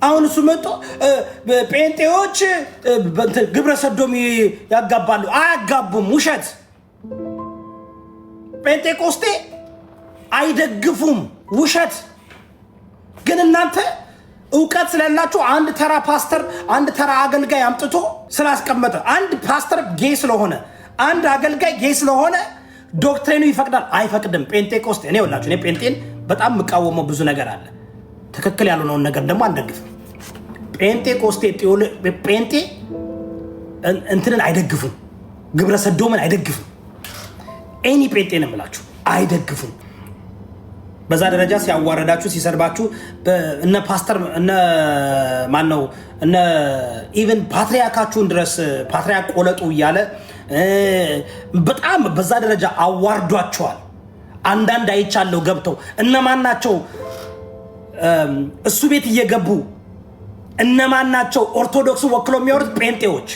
አሁን እሱ መጥቶ ጴንጤዎች ግብረ ሰዶም ያጋባሉ። አያጋቡም፣ ውሸት። ጴንጤቆስጤ አይደግፉም፣ ውሸት። ግን እናንተ እውቀት ስለላችሁ አንድ ተራ ፓስተር አንድ ተራ አገልጋይ አምጥቶ ስላስቀመጠ አንድ ፓስተር ጌይ ስለሆነ አንድ አገልጋይ ጌይ ስለሆነ ዶክትሪኑ ይፈቅዳል አይፈቅድም። ጴንጤቆስጤ እኔ ወላችሁ እኔ ጴንጤን በጣም የምቃወመው ብዙ ነገር አለ። ትክክል ያልሆነውን ነገር ደግሞ አንደግፍም። ጴንጤቆስጤ ጴንጤ እንትንን አይደግፉም፣ ግብረ ሰዶምን አይደግፉም። ኤኒ ጴንጤ ነው የምላችሁ አይደግፉም። በዛ ደረጃ ሲያዋረዳችሁ ሲሰርባችሁ እነ ፓስተር እነ ማን ነው እነ ኢቭን ፓትሪያርካችሁን ድረስ ፓትሪያርክ ቆለጡ እያለ በጣም በዛ ደረጃ አዋርዷቸዋል። አንዳንድ አይቻለው ገብተው እነማን ናቸው እሱ ቤት እየገቡ እነማን ናቸው ኦርቶዶክስ ወክለው የሚያወሩት? ጴንጤዎች።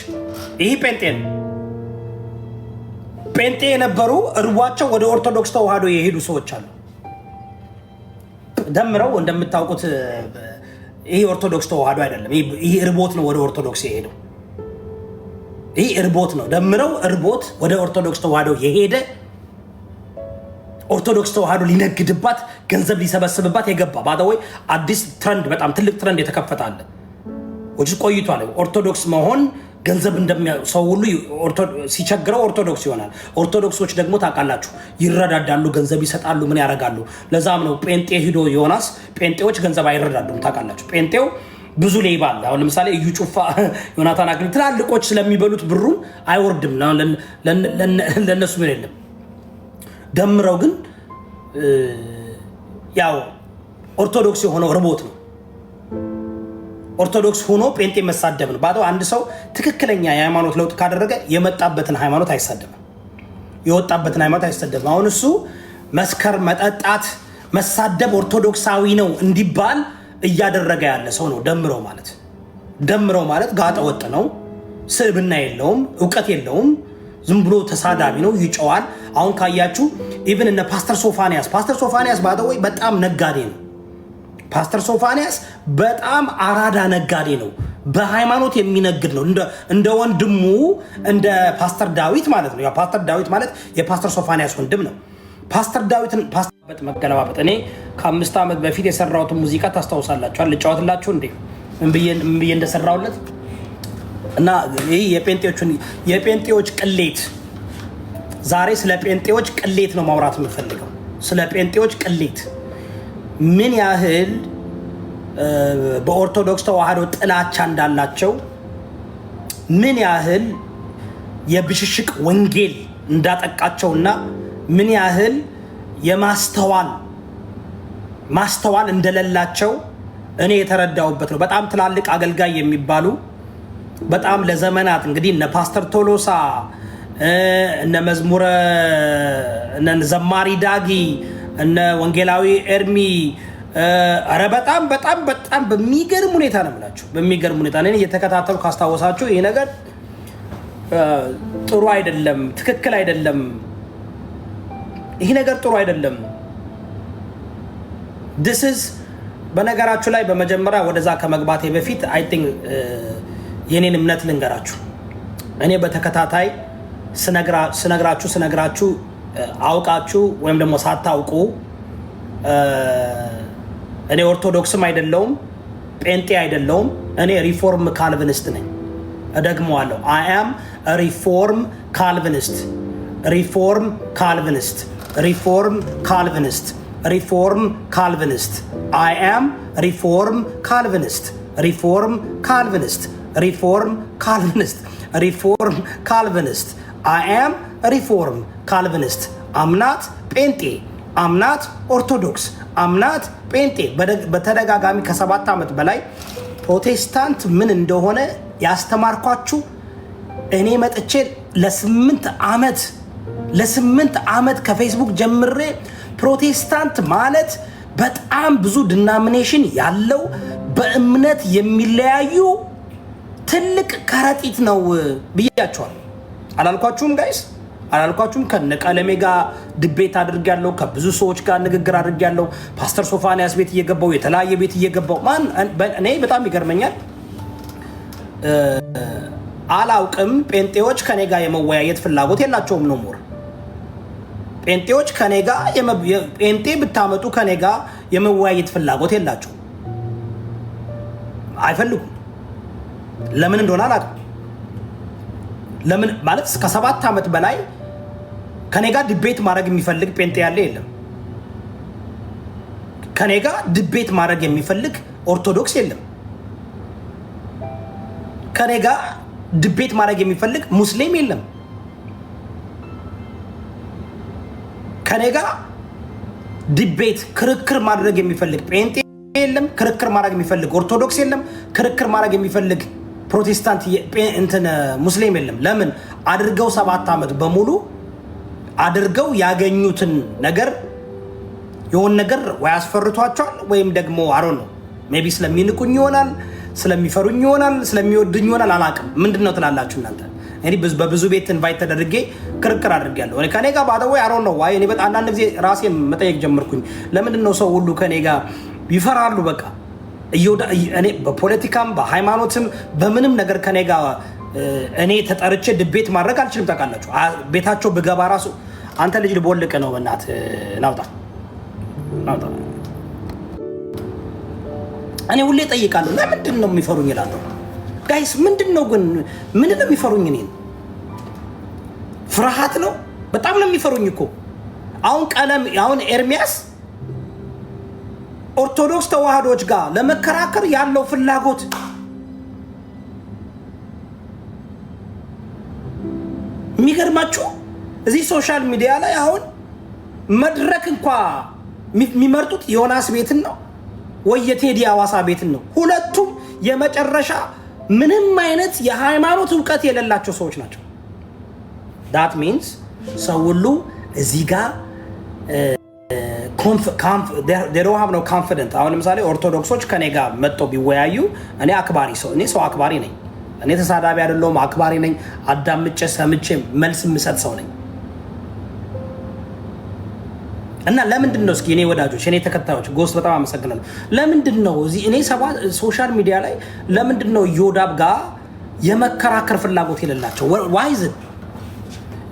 ይህ ጴንጤ ነው። ጴንጤ የነበሩ እርቧቸው ወደ ኦርቶዶክስ ተዋህዶ የሄዱ ሰዎች አሉ። ደምረው እንደምታውቁት ይህ ኦርቶዶክስ ተዋህዶ አይደለም። ይህ እርቦት ነው ወደ ኦርቶዶክስ የሄደው። ይህ እርቦት ነው። ደምረው እርቦት ወደ ኦርቶዶክስ ተዋህዶ የሄደ ኦርቶዶክስ ተዋህዶ ሊነግድባት ገንዘብ ሊሰበስብባት የገባ ባዳወይ አዲስ ትሬንድ በጣም ትልቅ ትሬንድ የተከፈታለ ወጭ ቆይቷል። ኦርቶዶክስ መሆን ገንዘብ ሰው ሁሉ ሲቸግረው ኦርቶዶክስ ይሆናል። ኦርቶዶክሶች ደግሞ ታውቃላችሁ ይረዳዳሉ፣ ገንዘብ ይሰጣሉ፣ ምን ያደርጋሉ። ለዛም ነው ጴንጤ ሂዶ ዮናስ ጴንጤዎች ገንዘብ አይረዳዱም። ታውቃላችሁ ጴንጤው ብዙ ሌባ አለ። አሁን ለምሳሌ እዩ ጩፋ፣ ዮናታን አክሊል ትላልቆች ስለሚበሉት ብሩን አይወርድም። ለነሱ ምን የለም። ደምረው ግን ያው ኦርቶዶክስ የሆነው ርቦት ነው። ኦርቶዶክስ ሆኖ ጴንጤ መሳደብ ነው ባዶ። አንድ ሰው ትክክለኛ የሃይማኖት ለውጥ ካደረገ የመጣበትን ሃይማኖት አይሳደብም፣ የወጣበትን ሃይማኖት አይሳደብም። አሁን እሱ መስከር፣ መጠጣት፣ መሳደብ ኦርቶዶክሳዊ ነው እንዲባል እያደረገ ያለ ሰው ነው። ደምረው ማለት ጋጠ ወጥ ነው። ስብዕና የለውም፣ እውቀት የለውም፣ ዝም ብሎ ተሳዳቢ ነው፣ ይጨዋል። አሁን ካያችሁ ኢቭን እነ ፓስተር ሶፋንያስ ባደወይ በጣም ነጋዴ ነው። ፓስተር ሶፋንያስ በጣም አራዳ ነጋዴ ነው። በሃይማኖት የሚነግድ ነው። እንደ ወንድሙ እንደ ፓስተር ዳዊት ማለት ነው። ፓስተር ዳዊት ማለት የፓስተር ሶፋንያስ ወንድም ነው። ፓስተር ዳዊትን ፓስተር መገለባበጥ እኔ ከ5 ዓመት በፊት የሰራሁትን ሙዚቃ ታስታውሳላችኋል። ልጫወትላችሁ እንዴ ምን ብዬ እንደሰራሁለት እና ይሄ የጴንጤዎች ቅሌት። ዛሬ ስለ ጴንጤዎች ቅሌት ነው ማውራት የምፈልገው። ስለ ጴንጤዎች ቅሌት ምን ያህል በኦርቶዶክስ ተዋህዶ ጥላቻ እንዳላቸው፣ ምን ያህል የብሽሽቅ ወንጌል እንዳጠቃቸውና ምን ያህል ማስተዋል እንደሌላቸው እኔ የተረዳሁበት ነው። በጣም ትላልቅ አገልጋይ የሚባሉ በጣም ለዘመናት እንግዲህ እነ ፓስተር ቶሎሳ እነ መዝሙረ እነ ዘማሪ ዳጊ እነ ወንጌላዊ ኤርሚ አረ በጣም በሚገርም ሁኔታ ነው የምላችሁ። በሚገርም ሁኔታ እኔ እየተከታተሉ ካስታወሳችሁ ይሄ ነገር ጥሩ አይደለም፣ ትክክል አይደለም። ይሄ ነገር ጥሩ አይደለም። this is በነገራችሁ ላይ በመጀመሪያ ወደዛ ከመግባቴ በፊት አይ ቲንክ የኔን እምነት ልንገራችሁ። እኔ በተከታታይ ስነግራችሁ አውቃችሁ ወይም ደግሞ ሳታውቁ እኔ ኦርቶዶክስም አይደለሁም ጴንጤ አይደለሁም። እኔ ሪፎርም ካልቪኒስት ነኝ። እደግመዋለሁ። I am a reform Calvinist. Reform Calvinist. Reform Calvinist. Reform Calvinist. I am Reform Calvinist. Reform Calvinist. Reform Calvinist. Reform Calvinist. I am Reform Calvinist. I'm not ጴንጤ። I'm not Orthodox. I'm not ጴንጤ። በተደጋጋሚ ከ7 ዓመት በላይ ፕሮቴስታንት ምን እንደሆነ ያስተማርኳችሁ እኔ መጥቼ ለ8 ዓመት ከፌስቡክ ጀምሬ ፕሮቴስታንት ማለት በጣም ብዙ ዲናሚኔሽን ያለው በእምነት የሚለያዩ ትልቅ ከረጢት ነው ብያችኋል። አላልኳችሁም ጋይስ? አላልኳችሁም? ከነቀለሜ ጋር ድቤት አድርጌያለሁ። ከብዙ ሰዎች ጋር ንግግር አድርጌያለሁ። ፓስተር ሶፋንያስ ቤት እየገባው የተለያየ ቤት እየገባው እኔ በጣም ይገርመኛል። አላውቅም። ጴንጤዎች ከኔ ጋር የመወያየት ፍላጎት የላቸውም ነው ሞር ጴንጤዎች ከኔ ጋር ጴንጤ ብታመጡ ከኔ ጋር የመወያየት ፍላጎት የላቸው፣ አይፈልጉም። ለምን እንደሆነ አላውቅም። ለምን ማለት እስከ 7 ዓመት በላይ ከኔ ጋር ዲቤት ማድረግ የሚፈልግ ጴንጤ ያለ የለም። ከኔ ጋር ዲቤት ማድረግ የሚፈልግ ኦርቶዶክስ የለም። ከኔ ጋር ዲቤት ማድረግ የሚፈልግ ሙስሊም የለም። ከኔ ጋር ዲቤት ክርክር ማድረግ የሚፈልግ ጴንጤ የለም። ክርክር ማድረግ የሚፈልግ ኦርቶዶክስ የለም። ክርክር ማድረግ የሚፈልግ ፕሮቴስታንት ሙስሊም የለም። ለምን አድርገው 7 ዓመት በሙሉ አድርገው ያገኙትን ነገር የሆነ ነገር ወይ አስፈርቷቸዋል ወይም ደግሞ አሮ ነው ሜቢ ስለሚንቁኝ ይሆናል፣ ስለሚፈሩኝ ይሆናል፣ ስለሚወዱኝ ይሆናል። አላውቅም። ምንድነው ትላላችሁ እናንተ? እኔ በብዙ ቤት ኢንቫይት ተደርጌ ክርክር አድርጌያለሁ። እኔ ከኔ ጋር ባደው አሮ ነው ዋይ እኔ በጣም አንዳንድ ጊዜ ራሴን መጠየቅ ጀመርኩኝ። ለምንድነው ሰው ሁሉ ከኔ ጋር ይፈራሉ? በቃ እኔ በፖለቲካም በሃይማኖትም በምንም ነገር ከኔ ጋር እኔ ተጠርቼ ድቤት ማድረግ አልችልም። ታውቃላችሁ። ቤታቸው ብገባ ራሱ አንተ ልጅ ልቦልቅ ነው በእናት ናውጣ። እኔ ሁሌ እጠይቃለሁ ለምንድን ነው የሚፈሩኝ እላለሁ። ጋይስ ምንድነው ግን ምንድን ነው የሚፈሩኝ? እኔን ፍርሃት ነው? በጣም ነው የሚፈሩኝ እኮ። አሁን ኤርሚያስ ኦርቶዶክስ ተዋህዶች ጋር ለመከራከር ያለው ፍላጎት የሚገርማችሁ እዚህ ሶሻል ሚዲያ ላይ አሁን መድረክ እንኳ የሚመርጡት ዮናስ ቤትን ነው ወይ የቴዲ አዋሳ ቤትን ነው። ሁለቱም የመጨረሻ ምንም አይነት የሃይማኖት እውቀት የሌላቸው ሰዎች ናቸው። that means ሰው ሁሉ እዚህ ጋር they don't have no confidence። አሁን ለምሳሌ ኦርቶዶክሶች ከኔ ጋር መጥተው ቢወያዩ እኔ ሰው አክባሪ ነኝ። እኔ ተሳዳቢ አይደለሁም፣ አክባሪ ነኝ። አዳምጬ ሰምቼ መልስ የምሰጥ ሰው ነኝ። እና ለምንድን ነው እስኪ እኔ ወዳጆች እኔ ተከታዮች ጎስት በጣም አመሰግናለሁ። ለምንድን ነው እዚህ እኔ ሶሻል ሚዲያ ላይ ለምንድን ነው ዮዳብ ጋር የመከራከር ፍላጎት የሌላቸው? ዋይዝ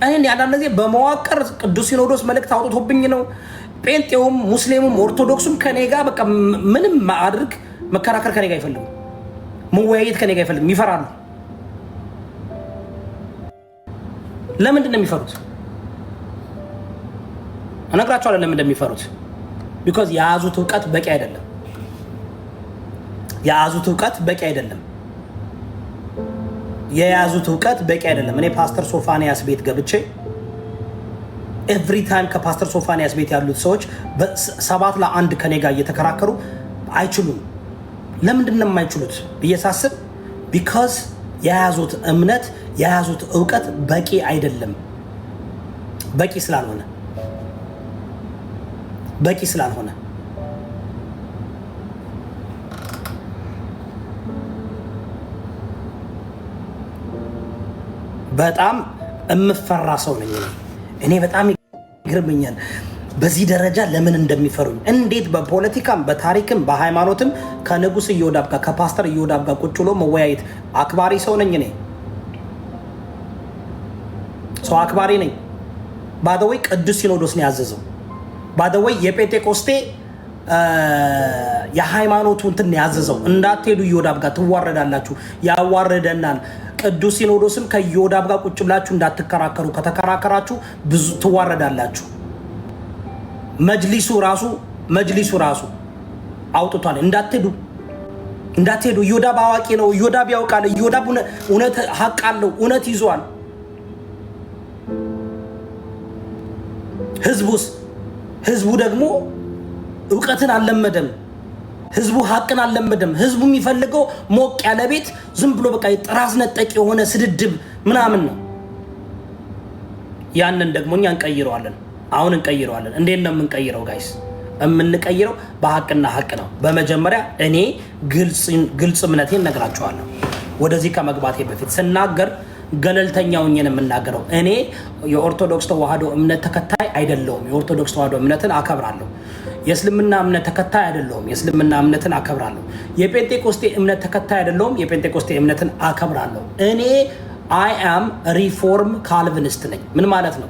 እኔ አንዳንድ ጊዜ በመዋቅር ቅዱስ ሲኖዶስ መልእክት አውጥቶብኝ ነው ጴንጤውም ሙስሊሙም ኦርቶዶክሱም ከኔ ጋር በቃ ምንም ማድረግ መከራከር ከኔ ጋር አይፈልጉም፣ መወያየት ከኔ ጋር አይፈልጉም፣ ይፈራሉ። ለምንድን ነው የሚፈሩት? እነግራቸዋለሁ ለምን እንደሚፈሩት። ቢኮዝ የያዙት እውቀት በቂ አይደለም። የያዙት እውቀት በቂ አይደለም። እኔ ፓስተር ሶፋንያስ ቤት ገብቼ ኤቭሪ ታይም ከፓስተር ሶፋንያስ ቤት ያሉት ሰዎች 7-1 ከኔ ጋር እየተከራከሩ አይችሉም። ለምንድን ነው የማይችሉት ብዬ ሳስብ ቢኮዝ የያዙት እምነት የያዙት እውቀት በቂ አይደለም። በቂ ስላልሆነ በጣም እምፈራ ሰው ነኝ እኔ በጣም ይገርመኛል በዚህ ደረጃ ለምን እንደሚፈሩኝ። እንዴት በፖለቲካም በታሪክም በሃይማኖትም ከንጉስ ኢዮዳብ ጋር ከፓስተር ኢዮዳብ ጋር ቁጭ ብሎ መወያየት አክባሪ ሰው ነኝ እኔ። ሰው አክባሪ ነኝ። ባደወይ ቅዱስ ሲኖዶስ ነው ያዘዘው። ባደወይ የጴንጤቆስጤ የሃይማኖቱ እንትን ያዘዘው እንዳትሄዱ ኢዮዳብ ጋር ትዋረዳላችሁ፣ ያዋረደናል። ቅዱስ ሲኖዶስም ከኢዮዳብ ጋር ቁጭ ብላችሁ እንዳትከራከሩ፣ ከተከራከራችሁ ብዙ ትዋረዳላችሁ። መጅሊሱ ራሱ አውጥቷል። እንዳትሄዱ። ኢዮዳብ አዋቂ ነው። ኢዮዳብ ያውቃል። ኢዮዳብ እውነት ሀቅ አለው። እውነት ይዟል። ህዝቡ ደግሞ እውቀትን አልለመደም። ህዝቡ ሀቅን አልለመደም። ህዝቡ የሚፈልገው ሞቅ ያለ ቤት ዝም ብሎ በቃ ጥራዝ ነጠቅ የሆነ ስድድብ ምናምን ነው። ያንን ደግሞ እኛ እንቀይረዋለን። አሁን እንቀይረዋለን። እንዴት ነው የምንቀይረው ጋይስ? የምንቀይረው በሀቅና ሀቅ ነው። በመጀመሪያ እኔ ግልጽ እምነቴን ነግራችኋለሁ። ወደዚህ ከመግባቴ በፊት ስናገር ገለልተኛው እኛን የምናገረው እኔ የኦርቶዶክስ ተዋህዶ እምነት ተከታይ አይደለሁም። የኦርቶዶክስ ተዋህዶ እምነትን አከብራለሁ። የእስልምና እምነት ተከታይ አይደለሁም። የእስልምና እምነትን አከብራለሁ። የጴንጤቆስጤ እምነት ተከታይ አይደለሁም። የጴንጤቆስጤ እምነትን አከብራለሁ። እኔ አይ አም ሪፎርም ካልቪኒስት ነኝ። ምን ማለት ነው?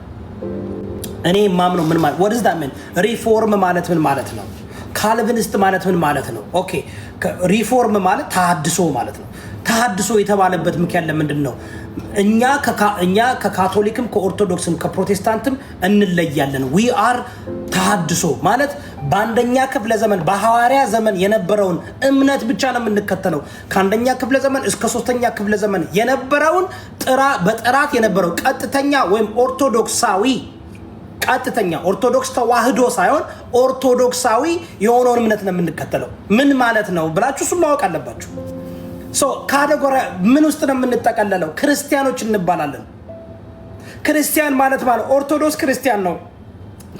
እኔ ማምነው ምን ማለት ወድስ ዳት ምን ሪፎርም ማለት ምን ማለት ነው? ካልቪኒስት ማለት ምን ማለት ነው? ኦኬ ሪፎርም ማለት ተሐድሶ ማለት ነው። ተሐድሶ የተባለበት ምክንያት ለምንድን ነው? እኛ ከካቶሊክም ከኦርቶዶክስም ከፕሮቴስታንትም እንለያለን። ዊ አር ተሐድሶ ማለት በአንደኛ ክፍለ ዘመን በሐዋርያ ዘመን የነበረውን እምነት ብቻ ነው የምንከተለው። ከአንደኛ ክፍለ ዘመን እስከ ሶስተኛ ክፍለ ዘመን የነበረውን በጥራት የነበረው ቀጥተኛ ወይም ኦርቶዶክሳዊ ቀጥተኛ ኦርቶዶክስ ተዋህዶ ሳይሆን ኦርቶዶክሳዊ የሆነውን እምነት ነው የምንከተለው። ምን ማለት ነው ብላችሁ እሱን ማወቅ አለባችሁ። ካቴጎሪ ምን ውስጥ ነው የምንጠቀለለው? ክርስቲያኖች እንባላለን። ክርስቲያን ማለት ኦርቶዶክስ ክርስቲያን ነው፣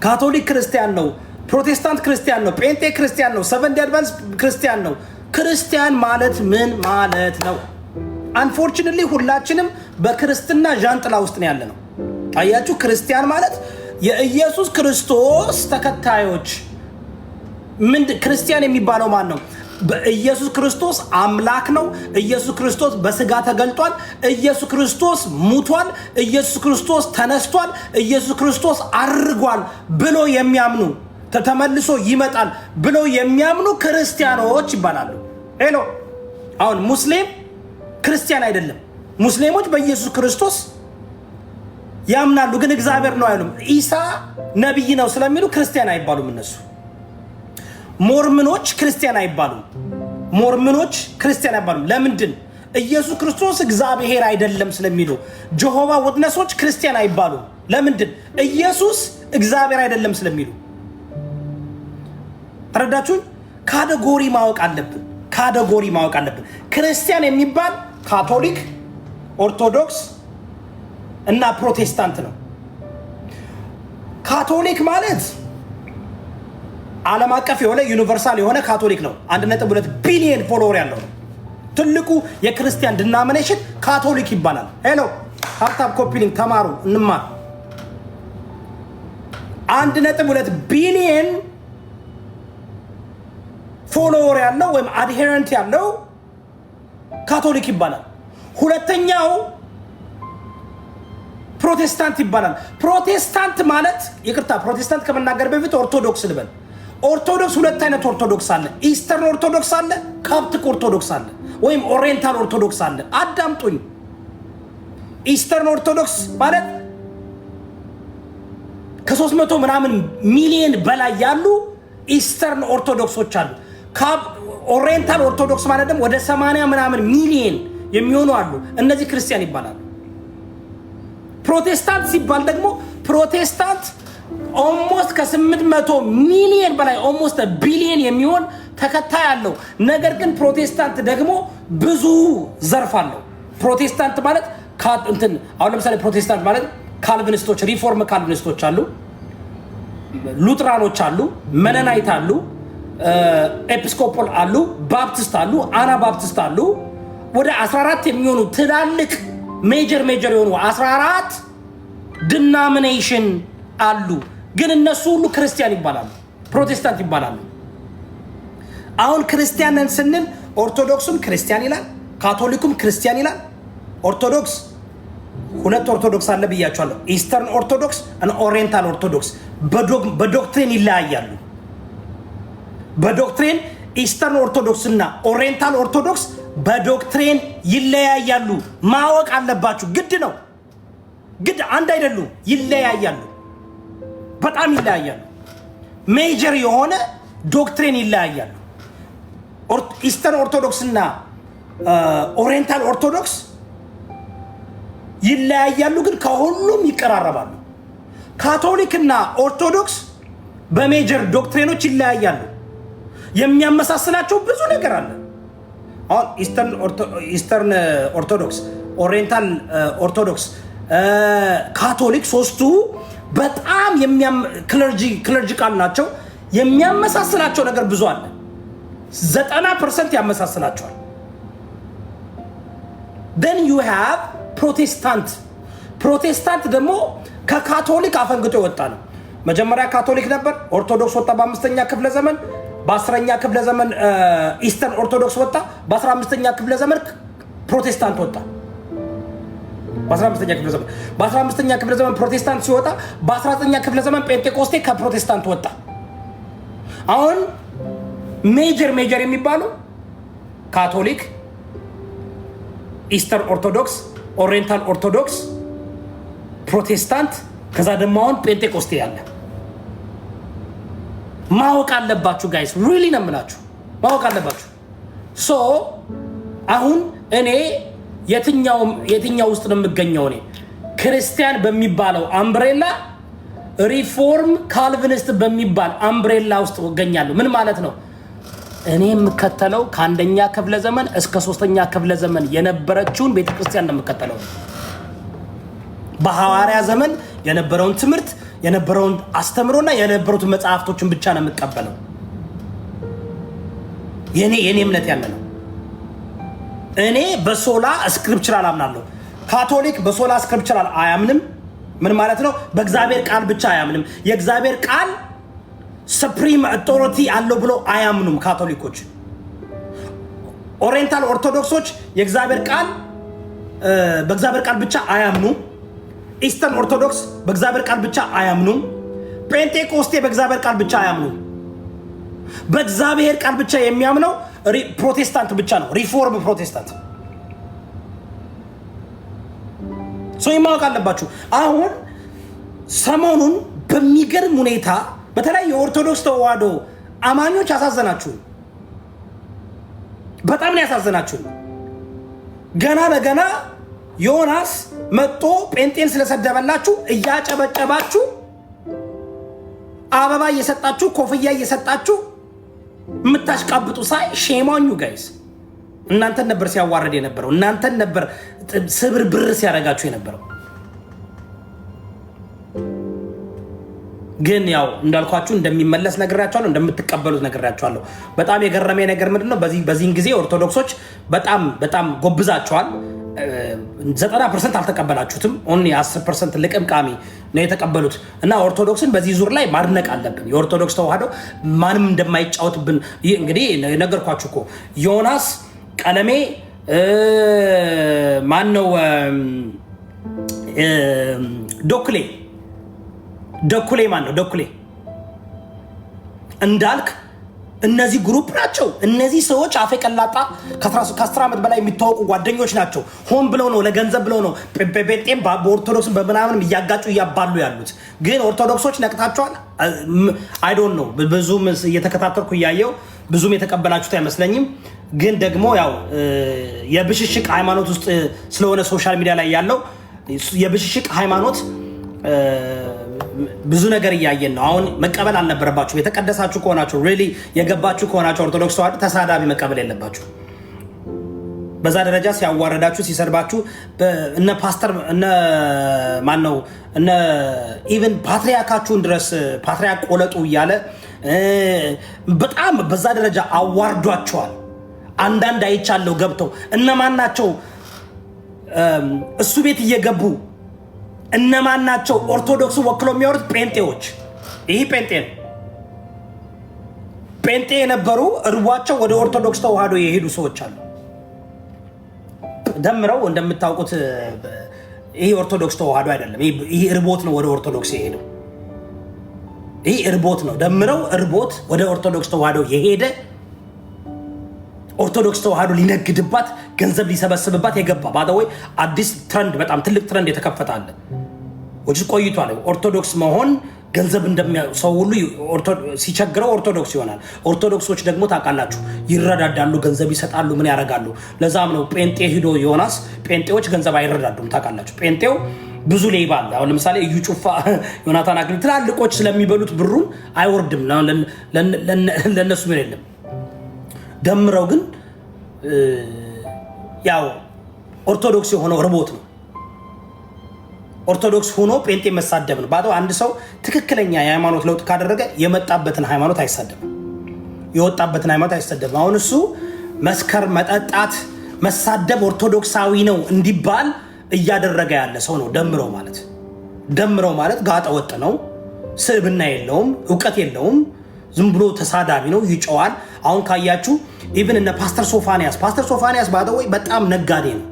ካቶሊክ ክርስቲያን ነው፣ ፕሮቴስታንት ክርስቲያን ነው፣ ጴንጤ ክርስቲያን ነው፣ ሰቨንት ዴይ አድቫንስ ክርስቲያን ነው። ክርስቲያን ማለት ምን ማለት ነው? አንፎርቹኔትሊ ሁላችንም በክርስትና ዣንጥላ ውስጥ ነው ያለ ነው። አያችሁ፣ ክርስቲያን ማለት የኢየሱስ ክርስቶስ ተከታዮች። ክርስቲያን የሚባለው ማን ነው? በኢየሱስ ክርስቶስ አምላክ ነው። ኢየሱስ ክርስቶስ በስጋ ተገልጧል። ኢየሱስ ክርስቶስ ሙቷል። ኢየሱስ ክርስቶስ ተነስቷል። ኢየሱስ ክርስቶስ አርጓል ብሎ የሚያምኑ ተመልሶ ይመጣል ብሎ የሚያምኑ ክርስቲያኖች ይባላሉ። ሄሎ አሁን ሙስሊም ክርስቲያን አይደለም። ሙስሊሞች በኢየሱስ ክርስቶስ ያምናሉ፣ ግን እግዚአብሔር ነው አይሉም። ኢሳ ነብይ ነው ስለሚሉ ክርስቲያን አይባሉም እነሱ። ሞርመኖች ክርስቲያን አይባሉም። ሞርመኖች ክርስቲያን አይባሉም። ለምንድን? ኢየሱስ ክርስቶስ እግዚአብሔር አይደለም ስለሚሉ። ጀሆቫ ወትነሶች ክርስቲያን አይባሉም። ለምንድን? ኢየሱስ እግዚአብሔር አይደለም ስለሚሉ። ተረዳችሁን? ካቴጎሪ ማወቅ አለብን። ካቴጎሪ ማወቅ አለብን። ክርስቲያን የሚባል ካቶሊክ፣ ኦርቶዶክስ እና ፕሮቴስታንት ነው። ካቶሊክ ማለት ዓለም አቀፍ የሆነ ዩኒቨርሳል የሆነ ካቶሊክ ነው። 1.2 ቢሊየን ፎሎወር ያለው ነው። ትልቁ የክርስቲያን ዲናሚኔሽን ካቶሊክ ይባላል። ሄሎ ሃብታብ ኮፒሊንግ ተማሩ፣ እንማር። 1.2 ቢሊየን ፎሎወር ያለው ወይም አድሄረንት ያለው ካቶሊክ ይባላል። ሁለተኛው ፕሮቴስታንት ይባላል። ፕሮቴስታንት ማለት ይቅርታ፣ ፕሮቴስታንት ከመናገር በፊት ኦርቶዶክስ ልበል። ኦርቶዶክስ ሁለት አይነት ኦርቶዶክስ አለ። ኢስተርን ኦርቶዶክስ አለ፣ ካፕቲክ ኦርቶዶክስ አለ፣ ወይም ኦሪየንታል ኦርቶዶክስ አለ። አዳምጡኝ። ኢስተርን ኦርቶዶክስ ማለት ከ300 ምናምን ሚሊዮን በላይ ያሉ ኢስተርን ኦርቶዶክሶች አሉ። ኦሪየንታል ኦርቶዶክስ ማለት ደግሞ ወደ 80 ምናምን ሚሊዮን የሚሆኑ አሉ። እነዚህ ክርስቲያን ይባላሉ። ፕሮቴስታንት ሲባል ደግሞ ፕሮቴስታንት ኦልሞስት ከ800 ሚሊዮን በላይ ኦልሞስት ቢሊዮን የሚሆን ተከታይ አለው። ነገር ግን ፕሮቴስታንት ደግሞ ብዙ ዘርፍ አለው። ፕሮቴስታንት ማለት አሁን ለምሳሌ ፕሮቴስታንት ማለት ካልቪኒስቶች፣ ሪፎርም ካልቪኒስቶች አሉ፣ ሉትራኖች አሉ፣ መነናይት አሉ፣ ኤጲስኮፖል አሉ፣ ባፕቲስት አሉ፣ አና ባፕቲስት አሉ። ወደ 14 የሚሆኑ ትላልቅ ሜጀር የሆኑ 14 ዲናሚኔሽን አሉ። ግን እነሱ ሁሉ ክርስቲያን ይባላሉ፣ ፕሮቴስታንት ይባላሉ። አሁን ክርስቲያንን ስንል ኦርቶዶክሱም ክርስቲያን ይላል፣ ካቶሊኩም ክርስቲያን ይላል። ኦርቶዶክስ ሁለት ኦርቶዶክስ አለ ብያቸዋለሁ። ኢስተርን ኦርቶዶክስ እና ኦሪየንታል ኦርቶዶክስ በዶክትሪን ይለያያሉ። በዶክትሪን ኢስተርን ኦርቶዶክስ እና ኦሪየንታል ኦርቶዶክስ በዶክትሪን ይለያያሉ። ማወቅ አለባችሁ። ግድ ነው። ግድ አንድ አይደሉም፣ ይለያያሉ። በጣም ይለያያሉ። ሜጀር የሆነ ዶክትሪን ይለያያሉ። ኢስተርን ኦርቶዶክስ እና ኦሪየንታል ኦርቶዶክስ ይለያያሉ፣ ግን ከሁሉም ይቀራረባሉ። ካቶሊክ እና ኦርቶዶክስ በሜጀር ዶክትሪኖች ይለያያሉ። የሚያመሳስላቸው ብዙ ነገር አለ። አሁን ኢስተርን ኦርቶዶክስ፣ ኦሪየንታል ኦርቶዶክስ፣ ካቶሊክ ሶስቱ በጣም ክለርጂካል ናቸው። የሚያመሳስላቸው ነገር ብዙ አለ። 90% ያመሳስላቸዋል። then you have ፕሮቴስታንት ደግሞ ከካቶሊክ አፈንግጦ የወጣ ነው። መጀመሪያ ካቶሊክ ነበር፣ ኦርቶዶክስ ወጣ በ5ኛ ክፍለ ዘመን። በ10ኛ ክፍለ ዘመን ኢስተርን ኦርቶዶክስ ወጣ። በ15ኛ ክፍለ ዘመን ፕሮቴስታንት ወጣ። በ15ኛ ክፍለ ዘመን ፕሮቴስታንት ሲወጣ በ19ኛ ክፍለ ዘመን ጴንጤቆስቴ ከፕሮቴስታንት ወጣ። አሁን ሜጀር የሚባሉ ካቶሊክ፣ ኢስተርን ኦርቶዶክስ፣ ኦሪየንታል ኦርቶዶክስ፣ ፕሮቴስታንት፣ ከዛ ደግሞ አሁን ጴንጤቆስቴ ያለ ማወቅ አለባችሁ ጋይስ። ሪሊ ነው የምላችሁ፣ ማወቅ አለባችሁ። ሶ አሁን እኔ የትኛው ውስጥ ነው የምገኘው? እኔ ክርስቲያን በሚባለው አምብሬላ፣ ሪፎርም ካልቪኒስት በሚባል አምብሬላ ውስጥ እገኛለሁ። ምን ማለት ነው? እኔ የምከተለው ከ1ኛ ክፍለ ዘመን እስከ 3ኛ ክፍለ ዘመን የነበረችውን ቤተክርስቲያን ነው የምከተለው። በሐዋርያ ዘመን የነበረውን ትምህርት፣ የነበረውን አስተምሮና የነበሩትን መጽሐፍቶችን ብቻ ነው የምቀበለው። የኔ እምነት ያለ ነው። እኔ በሶላ ስክሪፕቸራል አምናለሁ። ካቶሊክ በሶላ ስክሪፕቸራል አያምንም። ምን ማለት ነው? በእግዚአብሔር ቃል ብቻ አያምንም። የእግዚአብሔር ቃል ሱፕሪም አውቶሪቲ አለው ብሎ አያምኑም ካቶሊኮች። ኦሪየንታል ኦርቶዶክሶች የእግዚአብሔር ቃል በእግዚአብሔር ቃል ብቻ አያምኑም። ኢስተርን ኦርቶዶክስ በእግዚአብሔር ቃል ብቻ አያምኑም። ጴንጤቆስቴ በእግዚአብሔር ቃል ብቻ አያምኑም። በእግዚአብሔር ቃል ብቻ የሚያምነው ፕሮቴስታንት ብቻ ነው። ሪፎርም ፕሮቴስታንት ሰው ማወቅ አለባችሁ። አሁን ሰሞኑን በሚገርም ሁኔታ በተለይ የኦርቶዶክስ ተዋህዶ አማኞች ያሳዘናችሁ፣ በጣም ነው ያሳዘናችሁ። ገና ለገና ዮናስ መጥቶ ጴንጤን ስለሰደበላችሁ እያጨበጨባችሁ አበባ እየሰጣችሁ ኮፍያ እየሰጣችሁ የምታሽቃብጡ ሳይ ሼማኙ ጋይስ። እናንተን ነበር ሲያዋረድ የነበረው፣ እናንተን ነበር ስብር ብር ሲያደርጋችሁ የነበረው። ግን ያው እንዳልኳችሁ እንደሚመለስ ነግራችኋለሁ፣ እንደምትቀበሉት ነግራችኋለሁ። በጣም የገረመኝ ነገር ምንድነው? በዚህን ጊዜ ኦርቶዶክሶች በጣም ጎብዛችኋል። 90% አልተቀበላችሁትም። ኦንሊ 10% ልቅምቃሚ ነው የተቀበሉት። እና ኦርቶዶክስን በዚህ ዙር ላይ ማድነቅ አለብን። የኦርቶዶክስ ተዋህዶ ማንም እንደማይጫወትብን እንግዲህ ነገርኳችሁ እኮ። ዮናስ ቀለሜ ማን ነው? ዶኩሌ ማን ነው? ዶኩሌ እንዳልክ እነዚህ ግሩፕ ናቸው። እነዚህ ሰዎች አፌ ቀላጣ ከ10 ዓመት በላይ የሚታወቁ ጓደኞች ናቸው። ሆን ብለው ነው፣ ለገንዘብ ብለው ነው ጴንጤም በኦርቶዶክስን በምናምን እያጋጩ እያባሉ ያሉት። ግን ኦርቶዶክሶች ነቅታችኋል። አይ ዶንት ኖ፣ ብዙም እየተከታተልኩ እያየው ብዙም የተቀበላችሁት አይመስለኝም። ግን ደግሞ ያው የብሽሽቅ ሃይማኖት ውስጥ ስለሆነ ሶሻል ሚዲያ ላይ ያለው የብሽሽቅ ሃይማኖት ብዙ ነገር እያየን ነው። አሁን መቀበል አልነበረባችሁ። የተቀደሳችሁ ከሆናችሁ ሪሊ የገባችሁ ከሆናችሁ ኦርቶዶክስ ተዋህዶ ተሳዳቢ መቀበል የለባችሁ። በዛ ደረጃ ሲያዋረዳችሁ ሲሰድባችሁ እነ ፓስተር እነ ማን ነው እነ ኢቭን ፓትሪያርካችሁን ድረስ ፓትሪያርክ ቆለጡ እያለ በጣም በዛ ደረጃ አዋርዷቸዋል። አንዳንድ አይቻለሁ ገብተው እነማን ናቸው እሱ ቤት እየገቡ እነማን ናቸው ኦርቶዶክስ ወክለው የሚያወሩት? ጴንጤዎች። ይህ ጴንጤ ነው። ጴንጤ የነበሩ እርቧቸው ወደ ኦርቶዶክስ ተዋህዶ የሄዱ ሰዎች አሉ። ደምረው እንደምታውቁት ይህ ኦርቶዶክስ ተዋህዶ አይደለም። ይህ እርቦት ነው ወደ ኦርቶዶክስ የሄደው። ይህ እርቦት ነው። ደምረው እርቦት ወደ ኦርቶዶክስ ተዋህዶ የሄደ ኦርቶዶክስ ተዋህዶ ሊነግድባት ገንዘብ ሊሰበስብባት የገባ ባደወይ አዲስ ትረንድ፣ በጣም ትልቅ ትረንድ የተከፈታለ ወጭ ቆይቷል። ኦርቶዶክስ መሆን ገንዘብ ሰው ሁሉ ሲቸግረው ኦርቶዶክስ ይሆናል። ኦርቶዶክሶች ደግሞ ታውቃላችሁ ይረዳዳሉ፣ ገንዘብ ይሰጣሉ፣ ምን ያደርጋሉ። ለዛም ነው ጴንጤ ሂዶ ዮናስ ጴንጤዎች ገንዘብ አይረዳዱም። ታውቃላችሁ ጴንጤው ብዙ ሌባ አለ። አሁን ለምሳሌ እዩ ጩፋ፣ ዮናታን አክሊል ትላልቆች ስለሚበሉት ብሩን አይወርድም። ለነሱ ምን የለም። ደምረው ግን ያው ኦርቶዶክስ የሆነው ርቦት ነው። ኦርቶዶክስ ሆኖ ጴንጤ መሳደብ ነው ባዶ። አንድ ሰው ትክክለኛ የሃይማኖት ለውጥ ካደረገ የመጣበትን ሃይማኖት አይሳደብም፣ የወጣበትን ሃይማኖት አይሳደብም። አሁን እሱ መስከር፣ መጠጣት፣ መሳደብ ኦርቶዶክሳዊ ነው እንዲባል እያደረገ ያለ ሰው ነው ደምረው ማለት ጋጠ ወጥ ነው። ስብዕና የለውም፣ እውቀት የለውም፣ ዝም ብሎ ተሳዳቢ ነው፣ ይጨዋል። አሁን ካያችሁ ኢቭን እነ ፓስተር ሶፋንያስ ባደወይ በጣም ነጋዴ ነው።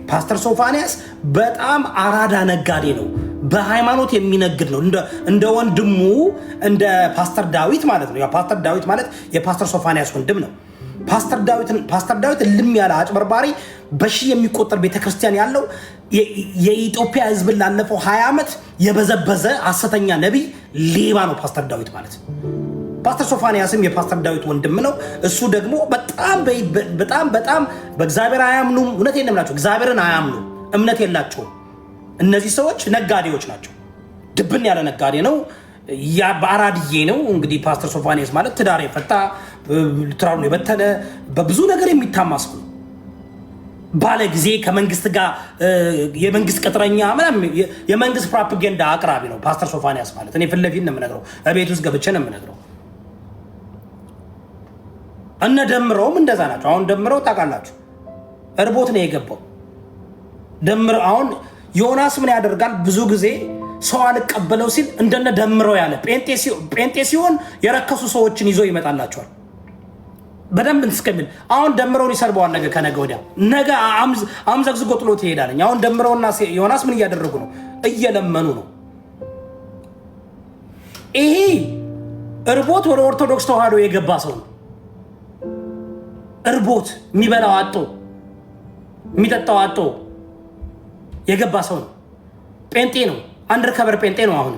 ፓስተር ሶፋንያስ በጣም አራዳ ነጋዴ ነው። በሃይማኖት የሚነግድ ነው። እንደ ወንድሙ እንደ ፓስተር ዳዊት ማለት ነው። ፓስተር ዳዊት ማለት የፓስተር ሶፋንያስ ወንድም ነው። ፓስተር ዳዊት ልም ያለ አጭበርባሪ በሺህ የሚቆጠር ቤተክርስቲያን ያለው የኢትዮጵያ ሕዝብን ላለፈው 20 ዓመት የበዘበዘ ሐሰተኛ ነቢይ ሌባ ነው ፓስተር ዳዊት ማለት። ፓስተር ሶፋንያስም የፓስተር ዳዊት ወንድም ነው። እሱ ደግሞ በጣም በእግዚአብሔር አያምኑም። እውነቴን ነው የምላቸው፣ እግዚአብሔርን አያምኑም፣ እምነት የላቸውም። እነዚህ ሰዎች ነጋዴዎች ናቸው። ድብን ያለ ነጋዴ ነው። በአራድዬ ነው እንግዲህ ፓስተር ሶፋንያስ ማለት ትዳር የፈታ ትዳሩን የበተነ በብዙ ነገር የሚታማ ሰው ነው። ባለ ጊዜ ከመንግስት ጋር የመንግስት ቅጥረኛ ምናምን የመንግስት ፕሮፓጋንዳ አቅራቢ ነው ፓስተር ሶፋንያስ ማለት። እኔ ፊት ለፊት ነው የምነግረው፣ እቤት ውስጥ ገብቼ ነው የምነግረው። እነ ደምረውም እንደዛ ናቸው። አሁን ደምረው ታውቃላችሁ እርቦት ነው የገባው። ደምረው አሁን ዮናስ ምን ያደርጋል? ብዙ ጊዜ ሰው አልቀበለው ሲል እንደነ ደምረው ያለ ጴንጤ ሲሆን የረከሱ ሰዎችን ይዞ ይመጣላቸዋል በደንብ እስከሚል። አሁን ደምረውን ይሰርበዋል። ነገ ከነገ ወዲያ ነገ አምዘግዝጎ ጥሎት ይሄዳል። አሁን ደምረውና ዮናስ ምን እያደረጉ ነው? እየለመኑ ነው። ይሄ እርቦት ወደ ኦርቶዶክስ ተዋህዶ የገባ ሰው ነው። እርቦት የሚበላው አጦ የሚጠጣው አጦ የገባ ሰው ነው። ጴንጤ ነው። አንደርከቨር ጴንጤ ነው። አሁን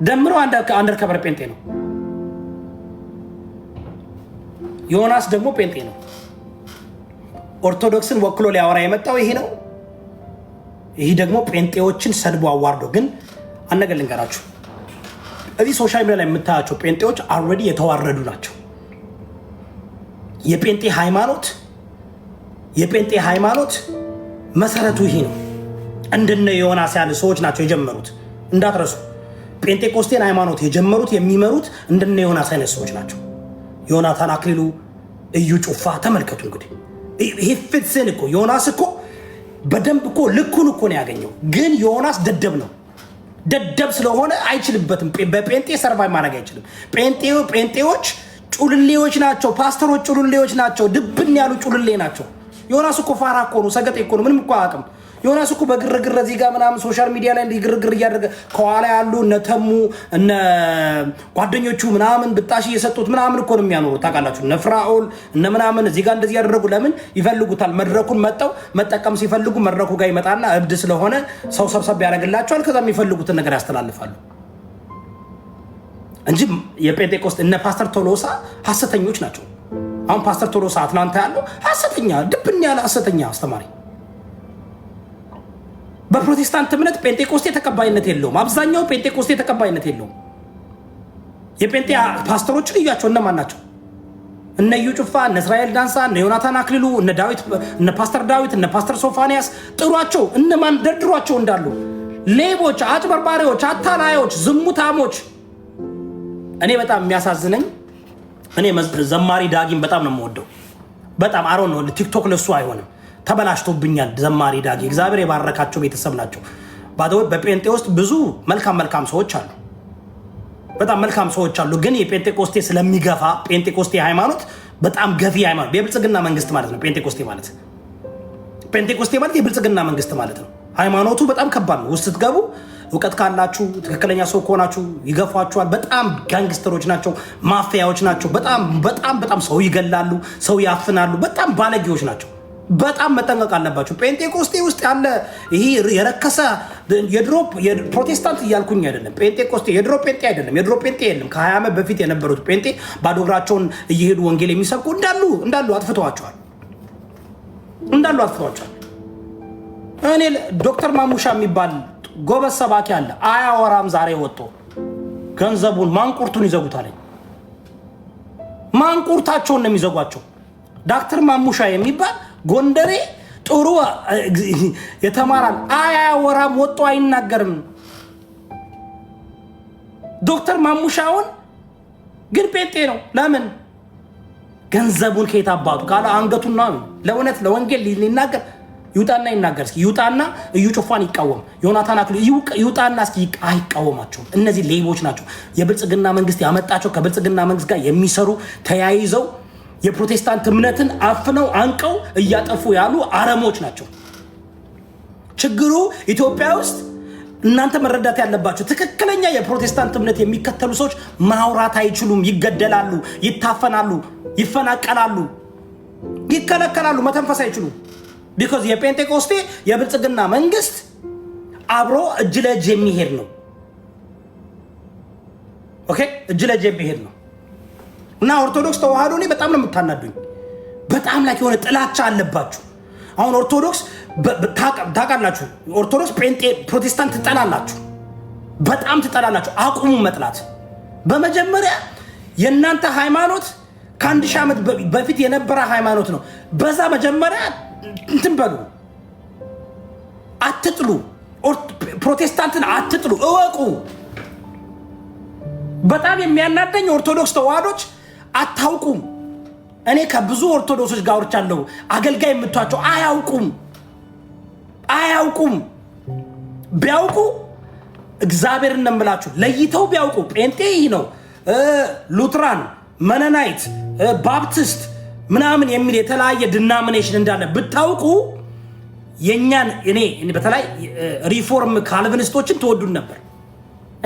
ደምረው አንደርከቨር ጴንጤ ነው። ዮናስ ደግሞ ጴንጤ ነው። ኦርቶዶክስን ወክሎ ሊያወራ የመጣው ይሄ ነው። ይሄ ደግሞ ጴንጤዎችን ሰድቦ አዋርዶ። ግን አንድ ነገር ልንገራችሁ፣ እዚህ ሶሻል ሚዲያ ላይ የምታያቸው ጴንጤዎች አልሬዲ የተዋረዱ ናቸው። የጴንጤ ሃይማኖት መሰረቱ ይሄ ነው። እንደነ ዮናስ ያሉ ሰዎች ናቸው የጀመሩት፣ እንዳትረሱ። ጴንጤቆስቴን ሃይማኖት የጀመሩት የሚመሩት እንደነ ዮናስ አይነት ሰዎች ናቸው። ዮናታን አክሊሉ፣ እዩ ጩፋ ተመልከቱ። እንግዲህ ይሄ ፍትስን እኮ ዮናስ እኮ በደንብ እኮ ልኩን እኮ ነው ያገኘው። ግን ዮናስ ደደብ ነው። ደደብ ስለሆነ አይችልበትም። በጴንጤ ሰርቫይ ማድረግ አይችልም። ጴንጤዎች ጩልሌዎች ናቸው። ፓስተሮች ጩልሌዎች ናቸው። ድብን ያሉ ጩልሌ ናቸው። ዮናስ እኮ ፋራ እኮ ነው፣ ሰገጤ እኮ ነው፣ ምንም እኮ አያውቅም። ዮናስ እኮ በግርግር እዚህ ጋር ምናምን ሶሻል ሚዲያ ላይ ግርግር እያደረገ ከኋላ ያሉ እነ ተሙ እነ ጓደኞቹ ምናምን ብጣሽ እየሰጡት ምናምን እኮ ነው የሚያኖሩት። ታውቃላችሁ እነ ፍራኦል እነ ምናምን እዚህ ጋር እንደዚህ ያደረጉ ለምን ይፈልጉታል? መድረኩን መጠቀም ሲፈልጉ መድረኩ ጋር ይመጣና እብድ ስለሆነ ሰው ሰብሰብ ያደርግላቸዋል። ከዛ የሚፈልጉትን ነገር ያስተላልፋሉ እንጂ የጴንጤቆስት እነ ፓስተር ቶሎሳ ሐሰተኞች ናቸው። አሁን ፓስተር ቶሎሳ አትላንታ ያለው ሐሰተኛ ድብን ያለ ሐሰተኛ አስተማሪ። በፕሮቴስታንት እምነት ጴንጤቆስቴ ተቀባይነት የለውም። አብዛኛው ጴንጤቆስቴ ተቀባይነት የለውም። የጴንጤ ፓስተሮችን እያቸው እነማን ናቸው? እነ እዩ ጩፋ፣ እነ እስራኤል ዳንሳ፣ እነ ዮናታን አክሊሉ፣ እነ ፓስተር ዳዊት፣ እነ ፓስተር ሶፋንያስ ጥሯቸው። እነማን ደርድሯቸው እንዳሉ ሌቦች፣ አጭበርባሪዎች፣ አታላዮች፣ ዝሙታሞች። እኔ በጣም የሚያሳዝነኝ እኔ ዘማሪ ዳጊም በጣም ነው የምወደው። በጣም አሮን ነው ቲክቶክ ለሱ አይሆንም። ተበላሽቶብኛል ዘማሪ ዳጊ። እግዚአብሔር የባረካቸው ቤተሰብ ናቸው። በጴንጤ ውስጥ ብዙ መልካም ሰዎች አሉ። በጣም መልካም ሰዎች አሉ። ግን የጴንጤቆስቴ ስለሚገፋ ጴንጤቆስቴ ሃይማኖት በጣም ገፊ ሃይማኖት የብልጽግና መንግስት ማለት ነው። ጴንጤቆስቴ ማለት የብልጽግና መንግስት ማለት ነው። ሃይማኖቱ በጣም ከባድ ነው። ውስጥ ስትገቡ እውቀት ካላችሁ ትክክለኛ ሰው ከሆናችሁ ይገፏችኋል። በጣም ጋንግስተሮች ናቸው፣ ማፊያዎች ናቸው። በጣም ሰው ይገላሉ፣ ሰው ያፍናሉ። በጣም ባለጌዎች ናቸው። በጣም መጠንቀቅ አለባቸው። ጴንጤቆስቴ ውስጥ ያለ ይሄ የረከሰ የድሮ ፕሮቴስታንት እያልኩኝ አይደለም። ጴንጤቆስቴ የድሮ ጴንጤ አይደለም። የድሮ ጴንጤ የለም። ከ20 ዓመት በፊት የነበሩት ጴንጤ ባዶ እግራቸውን እየሄዱ ወንጌል የሚሰብኩ እንዳሉ አጥፍተዋቸዋል። እኔ ዶክተር ማሙሻ የሚባል ጎበዝ ሰባኪ አለ። አያወራም። ዛሬ ወጥቶ ገንዘቡን ማንቁርቱን ይዘጉታል። ማንቁርታቸውን ነው የሚዘጓቸው። ዶክተር ማሙሻ የሚባል ጎንደሬ ጥሩ የተማራል። አያወራም። ወጥቶ አይናገርም። ዶክተር ማሙሻውን ግን ጴንጤ ነው። ለምን? ገንዘቡን ከየት አባቱ ካለ አንገቱና ለእውነት ለወንጌል ሊናገር ይውጣና ይናገር እስኪ። ይውጣና እዩ ጩፋን ይቃወም። ዮናታን አክሊሉ ይውጣና እስኪ አይቃወማቸውም። እነዚህ ሌቦች ናቸው። የብልጽግና መንግስት ያመጣቸው ከብልጽግና መንግስት ጋር የሚሰሩ ተያይዘው የፕሮቴስታንት እምነትን አፍነው አንቀው እያጠፉ ያሉ አረሞች ናቸው። ችግሩ ኢትዮጵያ ውስጥ እናንተ መረዳት ያለባቸው ትክክለኛ የፕሮቴስታንት እምነት የሚከተሉ ሰዎች ማውራት አይችሉም። ይገደላሉ፣ ይታፈናሉ፣ ይፈናቀላሉ፣ ይከለከላሉ፣ መተንፈስ አይችሉም። ቢኮዝ የጴንጤቆስቴ የብልጽግና መንግስት አብሮ እጅ ለእጅ የሚሄድ ነው። ኦኬ፣ እጅ ለእጅ የሚሄድ ነው። እና ኦርቶዶክስ ተዋህዶ እኔ በጣም ነው የምታናዱኝ። በጣም ላይ የሆነ ጥላቻ አለባችሁ። አሁን ኦርቶዶክስ ታውቃላችሁ፣ ኦርቶዶክስ ጴንጤ ፕሮቴስታንት ትጠላላችሁ፣ በጣም ትጠላላችሁ። አቁሙ መጥላት። በመጀመሪያ የእናንተ ሃይማኖት ከ1000 ዓመት በፊት የነበረ ሃይማኖት ነው። በዛ መጀመሪያ እንትን በሉ፣ አትጥሉ፣ ፕሮቴስታንትን አትጥሉ፣ እወቁ። በጣም የሚያናደኝ ኦርቶዶክስ ተዋህዶች አታውቁም። እኔ ከብዙ ኦርቶዶክሶች ጋር አውርቻለሁ። አገልጋይ የምትሏቸው አያውቁም። ቢያውቁ እግዚአብሔርን ነው የምላችሁ፣ ለይተው ቢያውቁ ጴንጤ ይህ ነው፣ ሉትራን፣ መነናይት፣ ባፕቲስት ምናምን የሚል የተለያየ ዲናሚኔሽን እንዳለ ብታውቁ የኛን እኔ በተለይ ሪፎርም ካልቪኒስቶችን ትወዱን ነበር።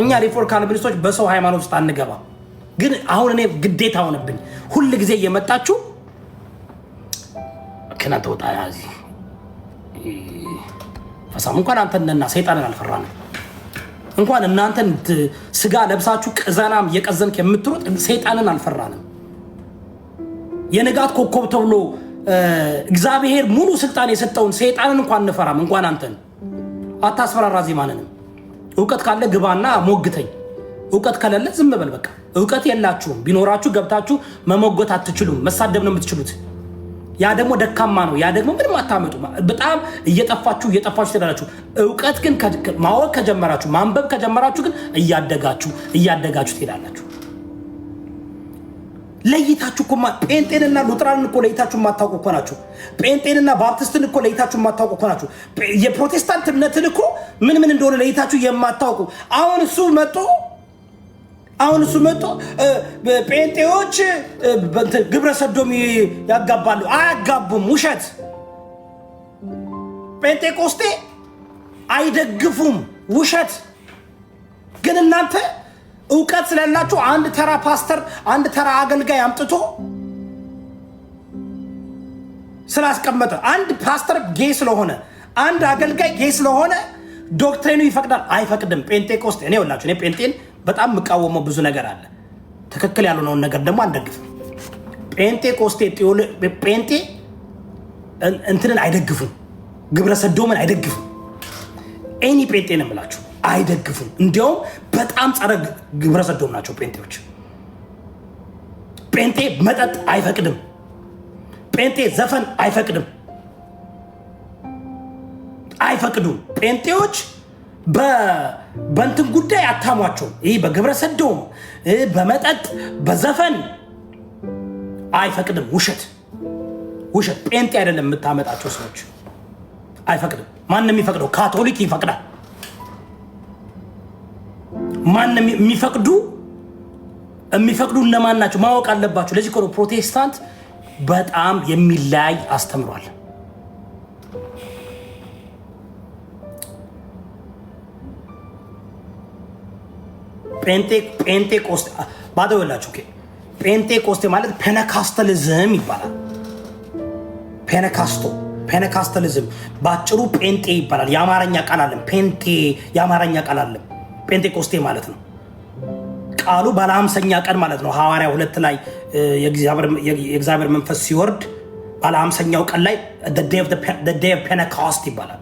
እኛ ሪፎርም ካልቪኒስቶች በሰው ሃይማኖት ውስጥ አንገባም። ግን አሁን እኔ ግዴታ ሆነብኝ ሁል ጊዜ እየመጣችሁ ከናንተ ወጣ ያዚ ፈሳም እንኳን አንተንና ሰይጣንን አልፈራንም። እንኳን እናንተን ስጋ ለብሳችሁ ቅዘናም እየቀዘንክ የምትሮጥ ሰይጣንን አልፈራንም። የንጋት ኮከብ ተብሎ እግዚአብሔር ሙሉ ስልጣን የሰጠውን ሰይጣንን እንኳን እንፈራም። እንኳን አንተን አታስፈራራ። ዜማንንም እውቀት ካለ ግባና ሞግተኝ፣ እውቀት ከሌለ ዝም በል በቃ። እውቀት የላችሁም። ቢኖራችሁ ገብታችሁ መሞገት አትችሉም። መሳደብ ነው የምትችሉት። ያ ደግሞ ደካማ ነው። ያ ደግሞ ምንም አታመጡ። በጣም እየጠፋችሁ ትሄዳላችሁ። እውቀት ግን ማወቅ ከጀመራችሁ፣ ማንበብ ከጀመራችሁ ግን እያደጋችሁ ትሄዳላችሁ። ለይታችሁ እኮ ጴንጤንና ሉትራንን እኮ ለይታችሁ የማታውቁ እኮ ናችሁ። ጴንጤንና ባፕቲስትን እኮ ለይታችሁ የማታውቁ እኮ ናችሁ። የፕሮቴስታንት እምነትን እኮ ምን እንደሆነ ለይታችሁ የማታውቁ። አሁን እሱ መጥቶ ጴንጤዎች ግብረ ሰዶም ያጋባሉ። አያጋቡም፣ ውሸት። ጴንጤቆስቴ አይደግፉም፣ ውሸት። ግን እናንተ እውቀት ስለሌላችሁ አንድ ተራ ፓስተር፣ አንድ ተራ አገልጋይ አምጥቶ ስላስቀመጠ፣ አንድ ፓስተር ጌይ ስለሆነ፣ አንድ አገልጋይ ጌይ ስለሆነ ዶክትሪኑ ይፈቅዳል አይፈቅድም። ጴንጤቆስቴ እኔ ወላችሁ እኔ ጴንጤን በጣም የምቃወመው ብዙ ነገር አለ። ትክክል ያልሆነውን ነገር ደግሞ አንደግፍም። ጴንጤቆስቴ ጴንጤ እንትንን አይደግፉም፣ ግብረ ሰዶምን አይደግፉም። ኤኒ ጴንጤ ነው የምላችሁ አይደግፉም። እንዲያውም በጣም ጸረ ግብረ ሰዶም ናቸው ጴንጤዎች። ጴንጤ መጠጥ አይፈቅድም። ጴንጤ ዘፈን አይፈቅዱም። ጴንጤዎች በእንትን ጉዳይ አታሟቸው። ይህ በግብረ ሰዶም፣ በመጠጥ፣ በዘፈን አይፈቅድም። ውሸት። ጴንጤ አይደለም የምታመጣቸው ሰዎች አይፈቅድም። ማንም የሚፈቅደው ካቶሊክ ይፈቅዳል። ማንም የሚፈቅዱ እነማን ናቸው ማወቅ አለባቸው። ለዚህ እኮ ነው ፕሮቴስታንት በጣም የሚለያይ አስተምሯል። ጴንጤቆስቴ ባደወላችሁ ጴንጤቆስቴ ማለት ፔንቴኮስታሊዝም ይባላል። ፔንቴኮስታሊዝም ባጭሩ ጴንጤ ይባላል። የአማርኛ ቃል አለ። የአማርኛ ቃል አለ። ጴንጤቆስቴ ማለት ነው። ቃሉ ባለ 50ኛ ቀን ማለት ነው። ሐዋርያ 2 ላይ የእግዚአብሔር መንፈስ ሲወርድ ባለ 50ኛው ቀን ላይ the day of Pentecost ይባላል።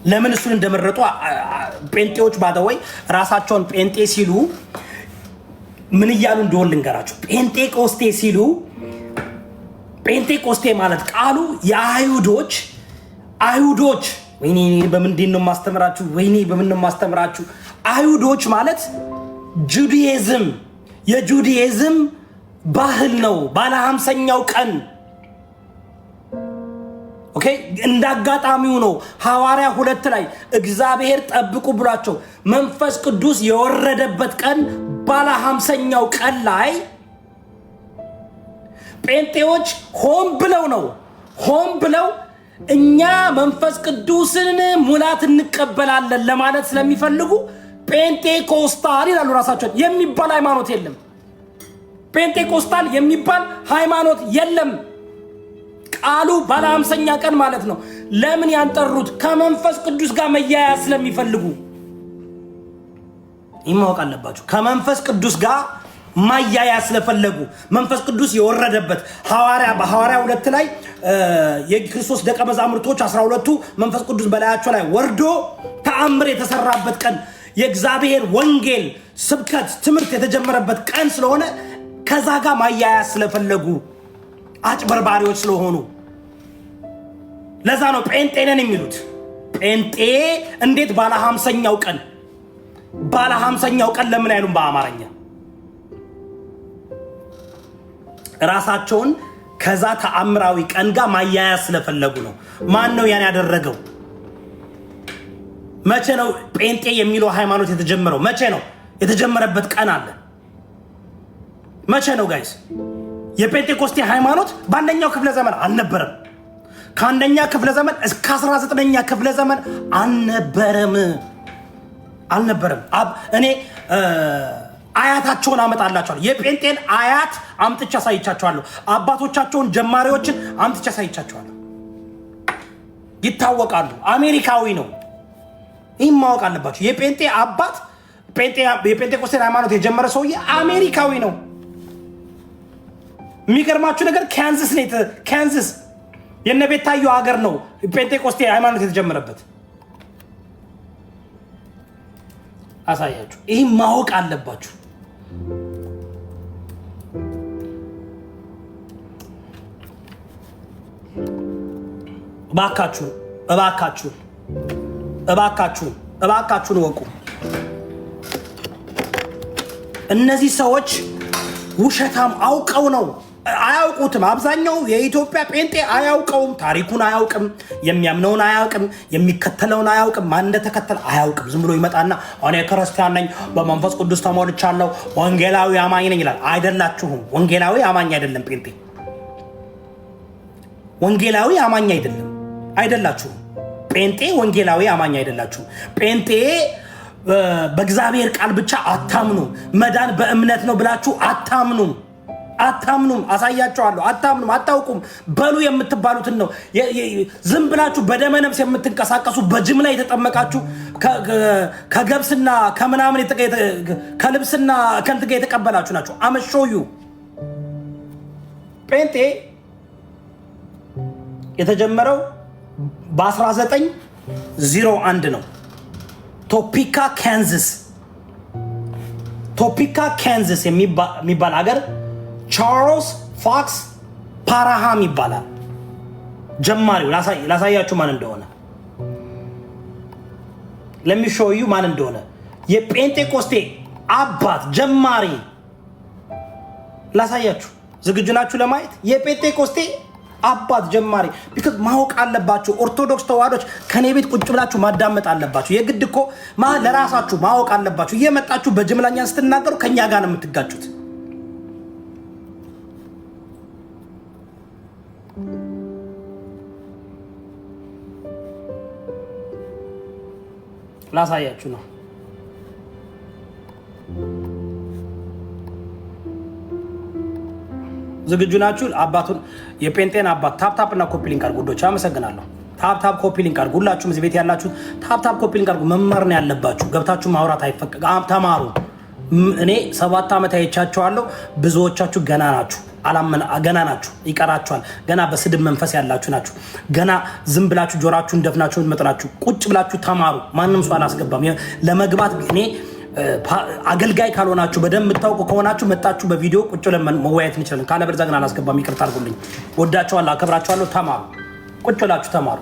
ለምን እሱን እንደመረጡ ጴንጤዎች ባደወይ ራሳቸውን ጴንጤ ሲሉ ምን እያሉ እንደሆነ ልንገራቸው። ጴንጤቆስቴ ሲሉ ጴንጤቆስቴ ማለት ቃሉ የአይሁዶች ወይኔ በምንድን ነው ማስተምራችሁ? አይሁዶች ማለት ጁዳይዝም የጁዳይዝም ባህል ነው። ባለ 50ኛው ቀን ኦኬ እንዳጋጣሚው ነው ሐዋርያ 2 ላይ እግዚአብሔር ጠብቁ ብሏቸው መንፈስ ቅዱስ የወረደበት ቀን ባለ 50ኛው ቀን ላይ ጴንጤዎች ሆን ብለው እኛ መንፈስ ቅዱስን ሙላት እንቀበላለን ለማለት ስለሚፈልጉ ጴንጤኮስታል ይላሉ። ራሳቸው የሚባል ሃይማኖት የለም። ጴንጤኮስታል የሚባል ሃይማኖት የለም። ቃሉ ባለ 50ኛ ቀን ማለት ነው። ለምን ያንጠሩት? ከመንፈስ ቅዱስ ጋር መያያዝ ስለሚፈልጉ ይማወቅ አለባችሁ። ከመንፈስ ቅዱስ ጋር ማያያዝ ስለፈለጉ መንፈስ ቅዱስ የወረደበት በሐዋርያ 2 ላይ የክርስቶስ ደቀ መዛሙርቶች 12ቱ መንፈስ ቅዱስ በላያቸው ላይ ወርዶ ተአምር የተሰራበት ቀን የእግዚአብሔር ወንጌል ስብከት ትምህርት የተጀመረበት ቀን ስለሆነ ከዛ ጋር ማያያዝ ስለፈለጉ አጭበርባሪዎች ስለሆኑ ለዛ ነው ጴንጤ ነን የሚሉት። ጴንጤ እንዴት ባለ 50ኛው ቀን ለምን አይሉም በአማርኛ? ራሳቸውን ከዛ ተአምራዊ ቀን ጋር ማያያዝ ስለፈለጉ ነው። ማን ነው ያን ያደረገው? መቼ ነው ጴንጤ የሚለው ሃይማኖት የተጀመረው? መቼ ነው የተጀመረበት ቀን አለ? መቼ ነው ጋይስ? የጴንጤኮስቴ ሃይማኖት በአንደኛው ክፍለ ዘመን አልነበረም። ከአንደኛ ክፍለ ዘመን እስከ 19ኛ ክፍለ ዘመን አልነበረም። እኔ አያታቸውን አመጣላቸዋለሁ። የጴንጤን አያት አምጥቼ አሳይቻቸዋለሁ። አባቶቻቸውን ጀማሪዎችን አምጥቼ አሳይቻቸዋለሁ። ይታወቃሉ። አሜሪካዊ ነው። ይህም ማወቅ አለባቸው። የጴንጤ አባት የጴንጤኮስቴን ሃይማኖት የጀመረ ሰውዬ አሜሪካዊ ነው። የሚገርማችሁ ነገር ካንሳስ የነ ቤታዮ ሀገር ነው ጴንጤኮስቴ ሃይማኖት የተጀመረበት። አሳያችሁ። ይህ ማወቅ አለባችሁ። እባካችሁን ወቁ። እነዚህ ሰዎች ውሸታም አውቀው ነው። አያውቁትም። አብዛኛው የኢትዮጵያ ጴንጤ አያውቀውም። ታሪኩን አያውቅም። የሚያምነውን አያውቅም። የሚከተለውን አያውቅም። ማን እንደተከተለ አያውቅም። ዝም ብሎ ይመጣና እኔ ክርስቲያን ነኝ፣ በመንፈስ ቅዱስ ተሞልቻለሁ፣ ወንጌላዊ አማኝ ነኝ ይላል። አይደላችሁም። ወንጌላዊ አማኝ አይደለም ጴንጤ። ወንጌላዊ አማኝ አይደላችሁም። ጴንጤ ወንጌላዊ አማኝ አይደላችሁም። ጴንጤ በእግዚአብሔር ቃል ብቻ አታምኑ። መዳን በእምነት ነው ብላችሁ አታምኑም። አሳያቸዋለሁ። አታውቁም። በሉ የምትባሉትን ነው። ዝም ብላችሁ በደመ ነፍስ የምትንቀሳቀሱ በጅምላ የተጠመቃችሁ ከገብስና ከምናምን ከልብስና ከንት ጋር የተቀበላችሁ ናቸው። አመሾዩ ጴንጤ የተጀመረው በ1901 ነው። ቶፒካ ካንሳስ የሚባል ሀገር ቻርልስ ፎክስ ፓራሃም ይባላል። ጀማሪው ላሳያችሁ ማን እንደሆነ ለሚሾዩ ማን እንደሆነ የጴንጤኮስቴ አባት ጀማሪ ላሳያችሁ። ዝግጁ ናችሁ ለማየት? የጴንጤኮስቴ አባት ጀማሪ ቢካዝ ማወቅ አለባችሁ። ኦርቶዶክስ ተዋህዶች ከኔ ቤት ቁጭ ብላችሁ ማዳመጥ አለባችሁ። የግድ እኮ ለራሳችሁ ማወቅ አለባችሁ። እየመጣችሁ በጅምላኛ ስትናገሩ ከኛ ጋር ነው የምትጋጩት። ላሳያችሁ ነው። ዝግጁ ናችሁ? አባቱን የጴንጤን አባት ታፕታፕ እና ኮፒ ሊንክ አድርጉ። ወዶች አመሰግናለሁ። ታፕታፕ ኮፒ ሊንክ አድርጉ። ሁላችሁም እዚህ ቤት ያላችሁ ታፕታፕ ኮፒ ሊንክ አድርጉ። መማር ነው ያለባችሁ። ገብታችሁ ማውራት አይፈቀድም። ተማሩ። እኔ 7 ዓመት አይቻችኋለሁ። ብዙዎቻችሁ ገና ናችሁ፣ ይቀራችኋል። ገና በስድብ መንፈስ ያላችሁ ናችሁ። ገና ዝም ብላችሁ ጆራችሁን ደፍናችሁ መጥናችሁ ቁጭ ብላችሁ ተማሩ። ማንም ሰው አላስገባም ለመግባት። እኔ አገልጋይ ካልሆናችሁ በደንብ የምታውቁ ከሆናችሁ መጣችሁ በቪዲዮ ቁጭ ብለን መወያየት እንችላለን። ካለበለዚያ ግን አላስገባም። ይቅርታ አድርጉልኝ። ወዳችኋለሁ፣ አከብራችኋለሁ። ተማሩ፣ ቁጭ ብላችሁ ተማሩ።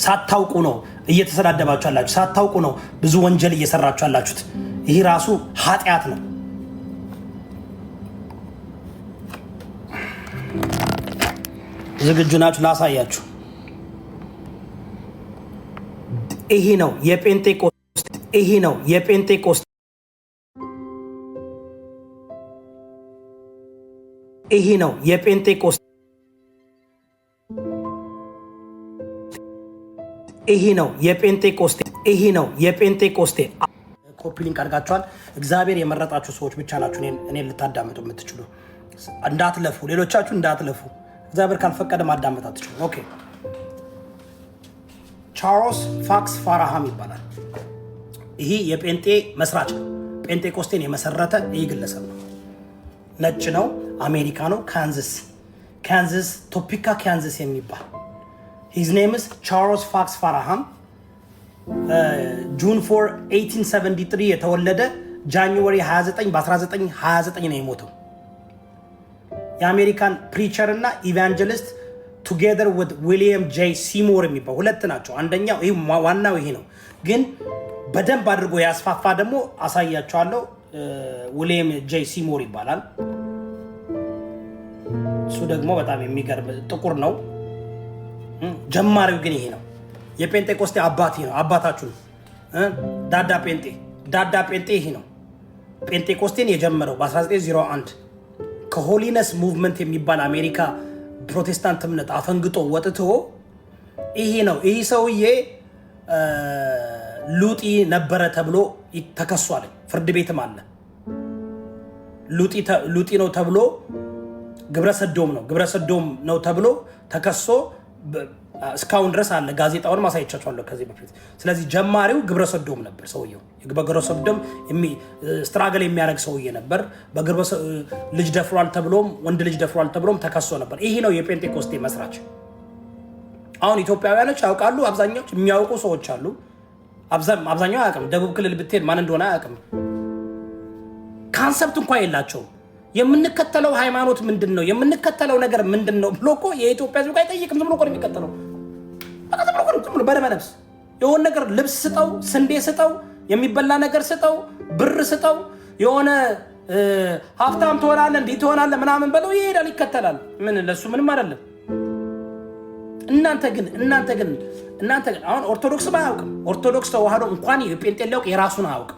ሳታውቁ ነው እየተሰዳደባችሁ ያላችሁ። ሳታውቁ ነው ብዙ ወንጀል እየሰራችሁ ያላችሁት። ይህ ራሱ ኃጢአት ነው። ዝግጁ ናችሁ? ላሳያችሁ። ይሄ ነው የጴንጤቆስጤ ይሄ ነው የጴንጤቆስጤ ይሄ ነው የጴንጤቆስጤ ይሄ ነው የጴንጤቆስጤ ይሄ ነው የጴንጤቆስጤ። ኮፒ ሊንክ አድርጋችኋል። እግዚአብሔር የመረጣችሁ ሰዎች ብቻ ናችሁ እኔን ልታዳምጡ የምትችሉ። እንዳትለፉ፣ ሌሎቻችሁ እንዳትለፉ። እግዚአብሔር ካልፈቀደ ማዳመጥ አትችሉ። ኦኬ። ቻርልስ ፋክስ ፋራሃም ይባላል። ይሄ የጴንጤ መስራች ነው። ጴንጤቆስጤን የመሰረተ ይህ ግለሰብ ነው። ነጭ ነው። አሜሪካ ነው። ካንዛስ ቶፒካ ካንዛስ የሚባል ሂዝ ኔም ኢዝ ቻርልስ ፋክስ ፋራሃም። ጁን 4 1873 የተወለደ ጃንዋሪ 29 በ1929 ነው የሞተው። የአሜሪካን ፕሪቸር እና ኢቫንጀሊስት ቱጌዘር ዊዝ ዊሊያም ጄ ሲሞር የሚባል ሁለት ናቸው። አንደኛው ይሄ ዋናው ይሄ ነው፣ ግን በደንብ አድርጎ ያስፋፋ ደግሞ አሳያቸዋለሁ። ዊሊያም ጄ ሲሞር ይባላል። እሱ ደግሞ በጣም የሚገርም ጥቁር ነው። ጀማሪው ግን ይሄ ነው። የጴንጤቆስጤ አባት ይሄ ነው። አባታችሁ ነው። ዳዳ ጴንጤ ይሄ ነው። ጴንጤቆስጤን የጀመረው በ1901 ከሆሊነስ ሙቭመንት የሚባል አሜሪካ ፕሮቴስታንት እምነት አፈንግጦ ወጥቶ ይሄ ነው። ይህ ሰውዬ ሉጢ ነበረ ተብሎ ተከሷል። ፍርድ ቤትም አለ። ሉጢ ነው ተብሎ ግብረሰዶም ነው ተብሎ ተከሶ እስካሁን ድረስ አለ። ጋዜጣውን ማሳየቻቸዋለሁ ከዚህ በፊት። ስለዚህ ጀማሪው ግብረሰዶም ነበር ሰውየው። በግብረሰዶም ስትራገል የሚያደርግ ሰውዬ ነበር። ልጅ ደፍሯል ተብሎም ወንድ ልጅ ደፍሯል ተብሎም ተከሶ ነበር። ይሄ ነው የጴንጤቆስጤ መስራች። አሁን ኢትዮጵያውያኖች ያውቃሉ። አብዛኛዎች የሚያውቁ ሰዎች አሉ። አብዛኛው አያውቅም። ደቡብ ክልል ብትሄድ ማን እንደሆነ አያውቅም። ካንሰፕት እንኳን የላቸውም። የምንከተለው ሃይማኖት ምንድን ነው፣ የምንከተለው ነገር ምንድን ነው ብሎ እኮ የኢትዮጵያ ሕዝብ አይጠይቅም። ዝም ብሎ እኮ ነው የሚከተለው። ዝም ብሎ በደመ ነፍስ የሆነ ነገር ልብስ ስጠው፣ ስንዴ ስጠው፣ የሚበላ ነገር ስጠው፣ ብር ስጠው፣ የሆነ ሀብታም ትሆናለህ እንዲህ ትሆናለህ ምናምን በለው ይሄዳል፣ ይከተላል። ምን ለሱ ምንም አይደለም። እናንተ ግን አሁን ኦርቶዶክስም አያውቅም። ኦርቶዶክስ ተዋህዶ እንኳን የጴንጤ ሊያውቅ የራሱን አያውቅም።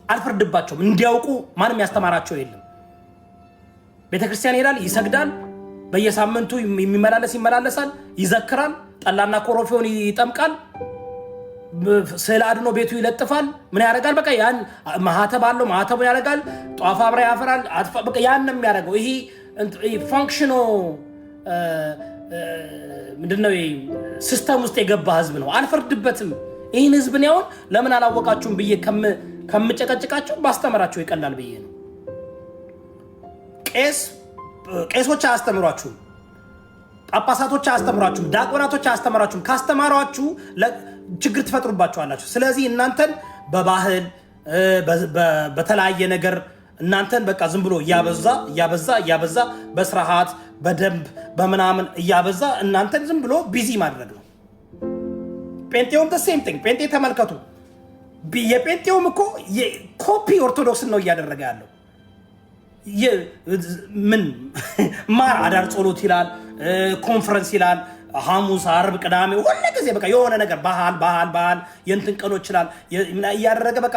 አልፈርድባቸውም። እንዲያውቁ ማንም ያስተማራቸው የለም። ቤተክርስቲያን ይሄዳል፣ ይሰግዳል፣ በየሳምንቱ ይመላለሳል፣ ይዘክራል፣ ጠላና ኮረፌውን ይጠምቃል፣ ስዕል አድኖ ቤቱ ይለጥፋል። ምን ያደርጋል? በቃ ያን ማህተብ አለው፣ ማህተቡን ያደርጋል፣ ጧፍ አብራ ያፈራል። በቃ ያን ነው የሚያደርገው። ይሄ ፋንክሽኖ ምንድነው? ሲስተም ውስጥ የገባ ህዝብ ነው። አልፈርድበትም። ይህን ህዝብ ነው ያውን ለምን አላወቃችሁም ብዬ ከምጨቀጭቃቸው ባስተምራቸው ይቀላል ብዬ ነው። ቄሶች አያስተምሯችሁም፣ ጳጳሳቶች አያስተምሯችሁም፣ ዲያቆናቶች አያስተምሯችሁም። ካስተማሯችሁ ችግር ትፈጥሩባችኋላችሁ። ስለዚህ እናንተን በባህል በተለያየ ነገር እናንተን በቃ ዝም ብሎ እያበዛ በስርዓት በደንብ በምናምን እያበዛ እናንተን ዝም ብሎ ቢዚ ማድረግ ነው። ጴንጤውም ሴም ቲንግ። ጴንጤ ተመልከቱ። የጴንጤውም እኮ ኮፒ ኦርቶዶክስን ነው እያደረገ ያለው። ምን ማር አዳር ጸሎት ይላል፣ ኮንፈረንስ ይላል፣ ሐሙስ፣ አርብ፣ ቅዳሜ ሁሉ ጊዜ በቃ የሆነ ነገር ባህል የእንትን ቀኖች ይችላል እያደረገ በቃ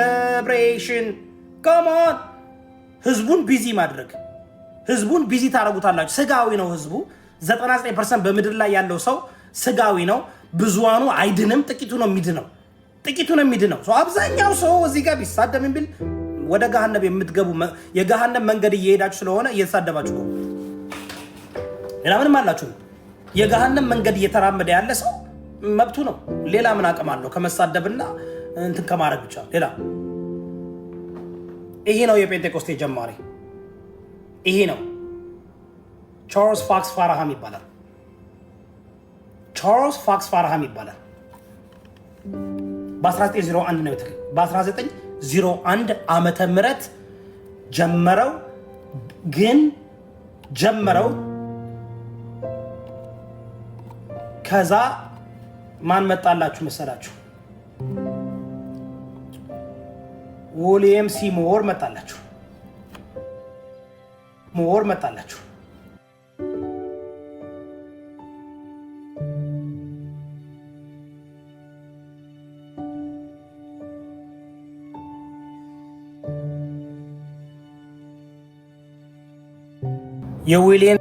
ሴሌብሬሽን ኮሞን ህዝቡን ቢዚ ማድረግ። ህዝቡን ቢዚ ታደርጉታላችሁ። ስጋዊ ነው ህዝቡ። 99% በምድር ላይ ያለው ሰው ስጋዊ ነው። ብዙዋኑ አይድንም፣ ጥቂቱ ነው የሚድነው። አብዛኛው ሰው እዚህ ጋር ቢሳደም ቢል ወደ ገሃነም የምትገቡ የገሃነም መንገድ እየሄዳችሁ ስለሆነ እየተሳደባችሁ ነው። ሌላ ምንም አላችሁ። የገሃነም መንገድ እየተራመደ ያለ ሰው መብቱ ነው። ሌላ ምን አቅም አለው ከመሳደብና እንትን ከማድረግ ብቻ ሌላ? ይሄ ነው የጴንጤቆስጤ ጀማሪ። ይሄ ነው ቻርልስ ፋክስ ፋራሃም ይባላል። በ1901 ነው በ1901 ዓመተ ምህረት ጀመረው። ከዛ ማን መጣላችሁ መሰላችሁ? ዊሊያም ሲሞር መጣላችሁ። የዊሊየም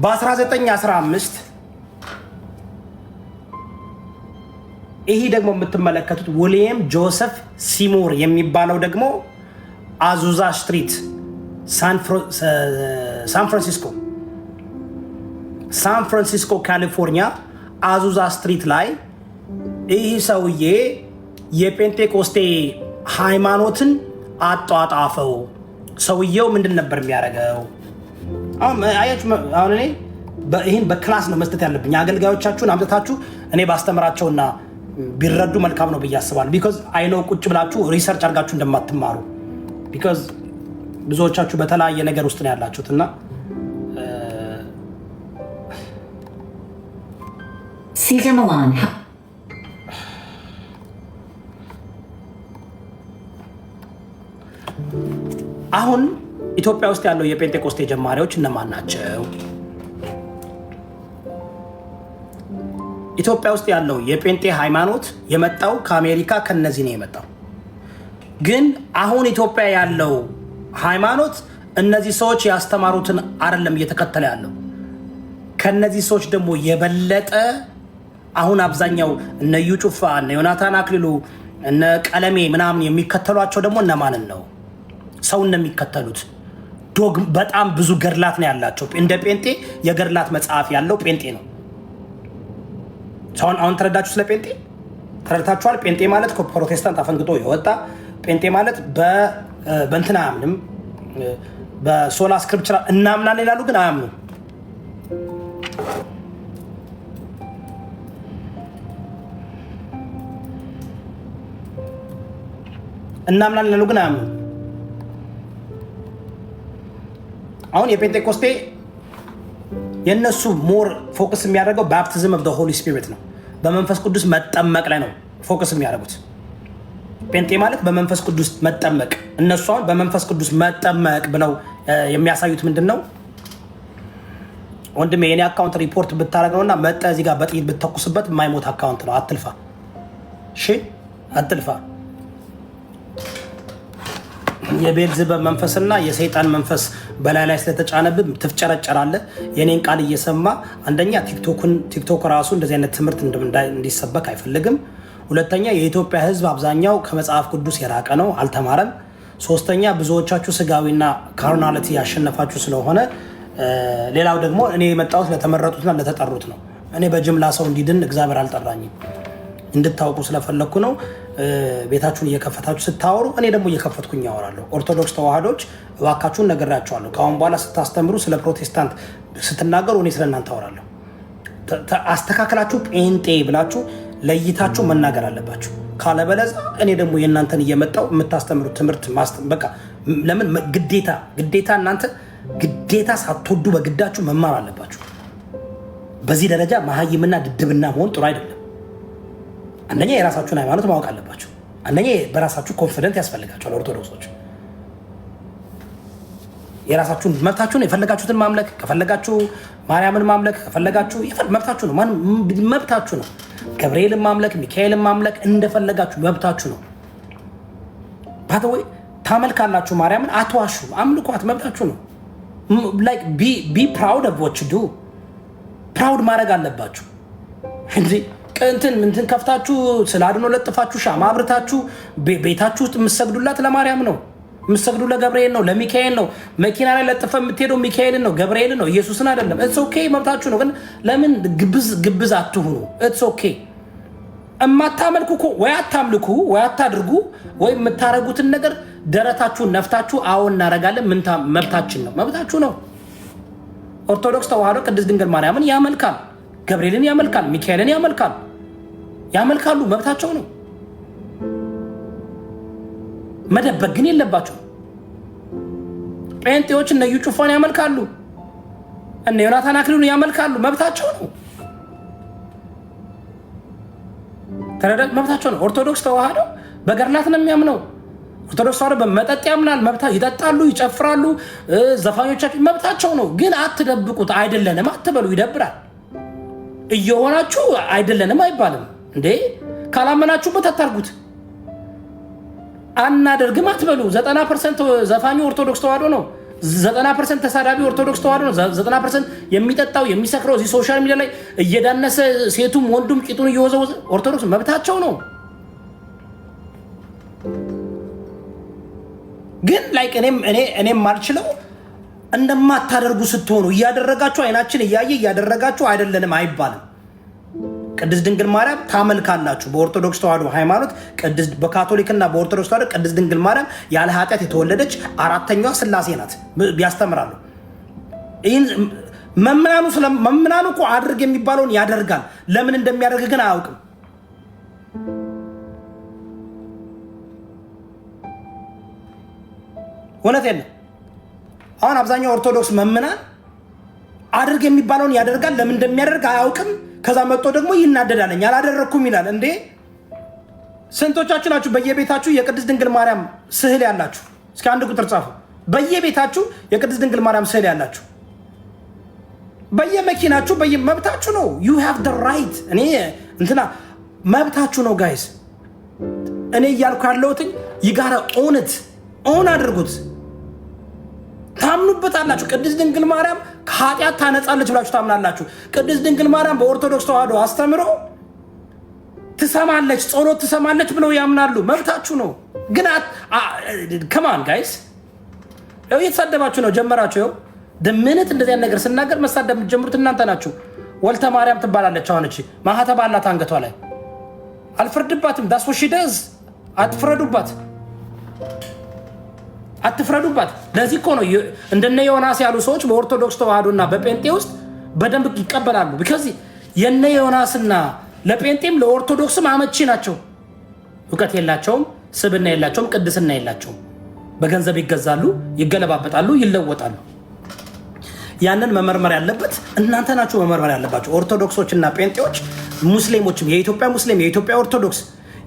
በ1915 ይሄ ደግሞ የምትመለከቱት ዊሊየም ጆሴፍ ሲሞር የሚባለው ደግሞ አዙዛ ስትሪት ሳን ፍራንሲስኮ ካሊፎርኒያ አዙዛ ስትሪት ላይ ይህ ሰውዬ የፔንቴኮስቴ ሃይማኖትን አጧጣፈው። ሰውየው ምንድን ነበር የሚያደርገው? አሁን እኔ ይህን በክላስ ነው መስጠት ያለብኝ። አገልጋዮቻችሁን አምጥታችሁ እኔ ባስተምራቸውና ቢረዱ መልካም ነው ብዬ አስባለሁ። ቢኮዝ አይነው ቁጭ ብላችሁ ሪሰርች አድርጋችሁ እንደማትማሩ ቢኮዝ ብዙዎቻችሁ በተለያየ ነገር ውስጥ ነው ያላችሁት እና Cesar Millan. አሁን ኢትዮጵያ ውስጥ ያለው የጴንጤቆስቴ ጀማሪዎች እነማን ናቸው? ኢትዮጵያ ውስጥ ያለው የጴንጤ ሃይማኖት የመጣው ከአሜሪካ ከነዚህ ነው የመጣው። ግን አሁን ኢትዮጵያ ያለው ሃይማኖት እነዚህ ሰዎች ያስተማሩትን አይደለም እየተከተለ ያለው። ከነዚህ ሰዎች ደግሞ የበለጠ አሁን አብዛኛው እነ እዩ ጩፋ፣ እነ ዮናታን አክሊሉ፣ እነ ቀለሜ ምናምን የሚከተሏቸው ደግሞ እነማንን ነው? ሰው እንደሚከተሉት በጣም ብዙ ገድላት ነው ያላቸው። እንደ ጴንጤ የገድላት መጽሐፍ ያለው ጴንጤ ነው። አሁን ተረዳችሁ? ስለ ጴንጤ ተረድታችኋል? ጴንጤ ማለት ከፕሮቴስታንት አፈንግጦ የወጣ ጴንጤ ማለት በእንትን አያምንም፣ በሶላ ስክሪፕቸር እናምናለን ይላሉ፣ ግን አያምኑም። እናምናለን ይላሉ፣ ግን አያምኑም። አሁን የፔንቴኮስቴ የነሱ ሞር ፎከስ የሚያደርገው ባፕቲዝም ኦፍ ዘ ሆሊ ስፒሪት ነው። በመንፈስ ቅዱስ መጠመቅ ላይ ነው ፎከስ የሚያደርጉት። ጴንጤ ማለት በመንፈስ ቅዱስ መጠመቅ። እነሱ አሁን በመንፈስ ቅዱስ መጠመቅ ብለው የሚያሳዩት ምንድን ነው? ወንድሜ የኔ አካውንት ሪፖርት ብታደርግ ነውና መጠ እዚህ ጋር በጥይት ብትተኩስበት የማይሞት አካውንት ነው። አትልፋ፣ እሺ አትልፋ። የቤልዝበብ መንፈስና የሰይጣን መንፈስ በላይ ላይ ስለተጫነብህ ትፍጨረጨራለህ። የኔን ቃል እየሰማ አንደኛ ቲክቶክ ራሱ እንደዚህ አይነት ትምህርት እንዲሰበክ አይፈልግም። ሁለተኛ የኢትዮጵያ ሕዝብ አብዛኛው ከመጽሐፍ ቅዱስ የራቀ ነው፣ አልተማረም። ሶስተኛ ብዙዎቻችሁ ስጋዊና ካርናሊቲ ያሸነፋችሁ ስለሆነ፣ ሌላው ደግሞ እኔ የመጣሁት ለተመረጡትና ለተጠሩት ነው። እኔ በጅምላ ሰው እንዲድን እግዚአብሔር አልጠራኝም። እንድታውቁ ስለፈለግኩ ነው። ቤታችሁን እየከፈታችሁ ስታወሩ እኔ ደግሞ እየከፈትኩኝ ያወራለሁ። ኦርቶዶክስ ተዋህዶች እባካችሁን ነግሬያችኋለሁ። ከአሁን በኋላ ስታስተምሩ ስለ ፕሮቴስታንት ስትናገሩ እኔ ስለ እናንተ አወራለሁ። አስተካክላችሁ ጴንጤ ብላችሁ ለይታችሁ መናገር አለባችሁ። ካለበለዛ እኔ ደግሞ የእናንተን እየመጣው የምታስተምሩት ትምህርት በቃ ለምን ግዴታ እናንተ ግዴታ ሳትወዱ በግዳችሁ መማር አለባችሁ። በዚህ ደረጃ መሀይምና ድድብና መሆን ጥሩ አይደለም። አንደኛ የራሳችሁን ሃይማኖት ማወቅ አለባችሁ። አንደኛ በራሳችሁ ኮንፊደንት ያስፈልጋችኋል። ኦርቶዶክሶች የራሳችሁን መብታችሁን የፈለጋችሁትን ማምለክ ከፈለጋችሁ ማርያምን ማምለክ ከፈለጋችሁ መብታችሁ ነው። መብታችሁ ነው። ገብርኤልን ማምለክ ሚካኤልን ማምለክ እንደፈለጋችሁ መብታችሁ ነው። ባተወይ ታመልካላችሁ ማርያምን፣ አትዋሹ፣ አምልኳት፣ መብታችሁ ነው። ላይክ ቢ ፕራውድ ኦፍ ዋት ዩ ዱ። ፕራውድ ማድረግ አለባችሁ እንጂ እንትን ከፍታችሁ ስለ አድኖ ለጥፋችሁ ሻማ አብርታችሁ ቤታችሁ ውስጥ የምትሰግዱላት ለማርያም ነው። የምትሰግዱ ለገብርኤል ነው፣ ለሚካኤል ነው። መኪና ላይ ለጥፈ የምትሄደው ሚካኤልን ነው፣ ገብርኤልን ነው፣ ኢየሱስን አይደለም። ኢትስ ኦኬ፣ መብታችሁ ነው። ግን ለምን ግብዝ አትሁኑ? ኢትስ ኦኬ። እማታመልኩ እኮ ወይ አታምልኩ ወይ አታድርጉ፣ ወይ የምታረጉትን ነገር ደረታችሁን ነፍታችሁ አዎ እናረጋለን መብታችን ነው፣ መብታችሁ ነው። ኦርቶዶክስ ተዋህዶ ቅድስት ድንግል ማርያምን ያመልካል፣ ገብርኤልን ያመልካል፣ ሚካኤልን ያመልካሉ፣ መብታቸው ነው። መደበቅ ግን የለባቸው። ጴንጤዎች እነ እዩ ጩፋን ያመልካሉ፣ እነ ዮናታን አክሊሉን ያመልካሉ፣ መብታቸው ነው። ተረዳ መብታቸው ነው። ኦርቶዶክስ ተዋህዶ በገድላት ነው የሚያምነው። ኦርቶዶክስ ተዋህዶ በመጠጥ ያምናል። መብታ ይጠጣሉ፣ ይጨፍራሉ። ዘፋኞቻቸው መብታቸው ነው። ግን አትደብቁት። አይደለንም አትበሉ። ይደብራል። እየሆናችሁ አይደለንም አይባልም እንዴ። ካላመናችሁበት አታርጉት። አናደርግም አትበሉ። 90% ዘፋኙ ኦርቶዶክስ ተዋህዶ ነው። 90% ተሳዳቢ ኦርቶዶክስ ተዋህዶ ነው። 90% የሚጠጣው የሚሰክረው እዚህ ሶሻል ሚዲያ ላይ እየዳነሰ ሴቱም ወንዱም ቂጡን እየወዘወዘ ኦርቶዶክስ መብታቸው ነው። ግን ላይክ እኔም ማልችለው እንደማታደርጉ ስትሆኑ እያደረጋችሁ አይናችን እያየ እያደረጋችሁ አይደለንም አይባልም። ቅድስት ድንግል ማርያም ታመልካላችሁ። በኦርቶዶክስ ተዋህዶ ሃይማኖት በካቶሊክና በኦርቶዶክስ ተዋህዶ ቅድስት ድንግል ማርያም ያለ ኃጢአት የተወለደች አራተኛዋ ስላሴ ናት ያስተምራሉ። ይህን መምናኑ እኮ አድርግ የሚባለውን ያደርጋል። ለምን እንደሚያደርግ ግን አያውቅም። እውነት የለም። አሁን አብዛኛው ኦርቶዶክስ መምናን አድርግ የሚባለውን ያደርጋል። ለምን እንደሚያደርግ አያውቅም። ከዛ መጥቶ ደግሞ ይናደዳለኝ አላደረግኩም ይላል። እንዴ ስንቶቻችሁ ናችሁ በየቤታችሁ የቅድስት ድንግል ማርያም ስዕል ያላችሁ? እስኪ አንድ ቁጥር ጻፉ። በየቤታችሁ የቅድስት ድንግል ማርያም ስዕል ያላችሁ፣ በየመኪናችሁ መብታችሁ ነው። ዩ ሃቭ ደ ራይት። እኔ እንትና መብታችሁ ነው ጋይስ። እኔ እያልኩ ያለሁትኝ ይጋራ ኦን አድርጉት። ታምኑበታላችሁ። ቅድስት ድንግል ማርያም ከኃጢአት ታነጻለች ብላችሁ ታምናላችሁ። ቅድስት ድንግል ማርያም በኦርቶዶክስ ተዋህዶ አስተምሮ ትሰማለች፣ ጸሎት ትሰማለች ብለው ያምናሉ። መብታችሁ ነው። ግን ከማን ጋይስ እየተሳደባችሁ ነው ጀመራችሁ። ምንት እንደዚህ ነገር ስናገር መሳደብ የምትጀምሩት እናንተ ናችሁ። ወልተ ማርያም ትባላለች። አሁን እቺ ማህተብ አላት አንገቷ ላይ። አልፈርድባትም። ዳስ ዋት ሺ ዳዝ። አትፍረዱባት። ለዚህ እኮ ነው እንደነ ዮናስ ያሉ ሰዎች በኦርቶዶክስ ተዋህዶና በጴንጤ ውስጥ በደንብ ይቀበላሉ። ቢካዝ የነ ዮናስና ለጴንጤም ለኦርቶዶክስም አመቺ ናቸው። እውቀት የላቸውም፣ ስብና የላቸውም፣ ቅድስና የላቸውም። በገንዘብ ይገዛሉ፣ ይገለባበጣሉ፣ ይለወጣሉ። ያንን መመርመር ያለበት እናንተ ናችሁ። መመርመር ያለባቸው ኦርቶዶክሶችና ጴንጤዎች፣ ሙስሊሞችም፣ የኢትዮጵያ ሙስሊም፣ የኢትዮጵያ ኦርቶዶክስ፣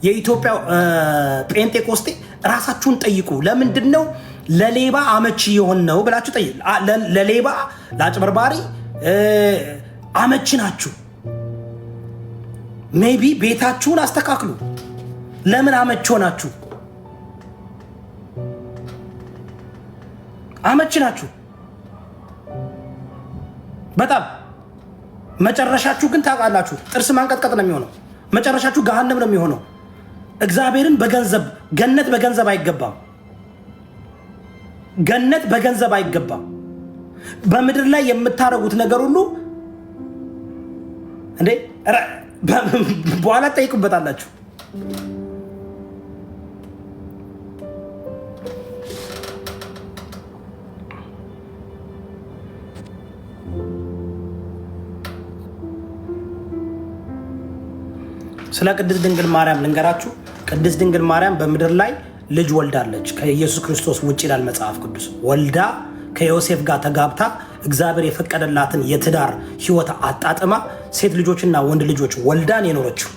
የኢትዮጵያ ጴንጤቆስጤ ራሳችሁን ጠይቁ። ለምንድን ነው ለሌባ አመቺ የሆን ነው ብላችሁ ጠይቁ። ለሌባ ለአጭበርባሪ አመቺ ናችሁ። ሜቢ ቤታችሁን አስተካክሉ። ለምን አመቺ ሆናችሁ? አመቺ ናችሁ በጣም። መጨረሻችሁ ግን ታውቃላችሁ፣ ጥርስ ማንቀጥቀጥ ነው የሚሆነው። መጨረሻችሁ ገሃነም ነው የሚሆነው። እግዚአብሔርን በገንዘብ ገነት በገንዘብ አይገባም። ገነት በገንዘብ አይገባም። በምድር ላይ የምታረጉት ነገር ሁሉ እንዴ በኋላ ጠይቁበታላችሁ። ስለ ቅድስት ድንግል ማርያም ልንገራችሁ። ቅድስት ድንግል ማርያም በምድር ላይ ልጅ ወልዳለች ከኢየሱስ ክርስቶስ ውጭ ይላል መጽሐፍ ቅዱስ። ወልዳ ከዮሴፍ ጋር ተጋብታ እግዚአብሔር የፈቀደላትን የትዳር ህይወት አጣጥማ ሴት ልጆችና ወንድ ልጆች ወልዳን የኖረችው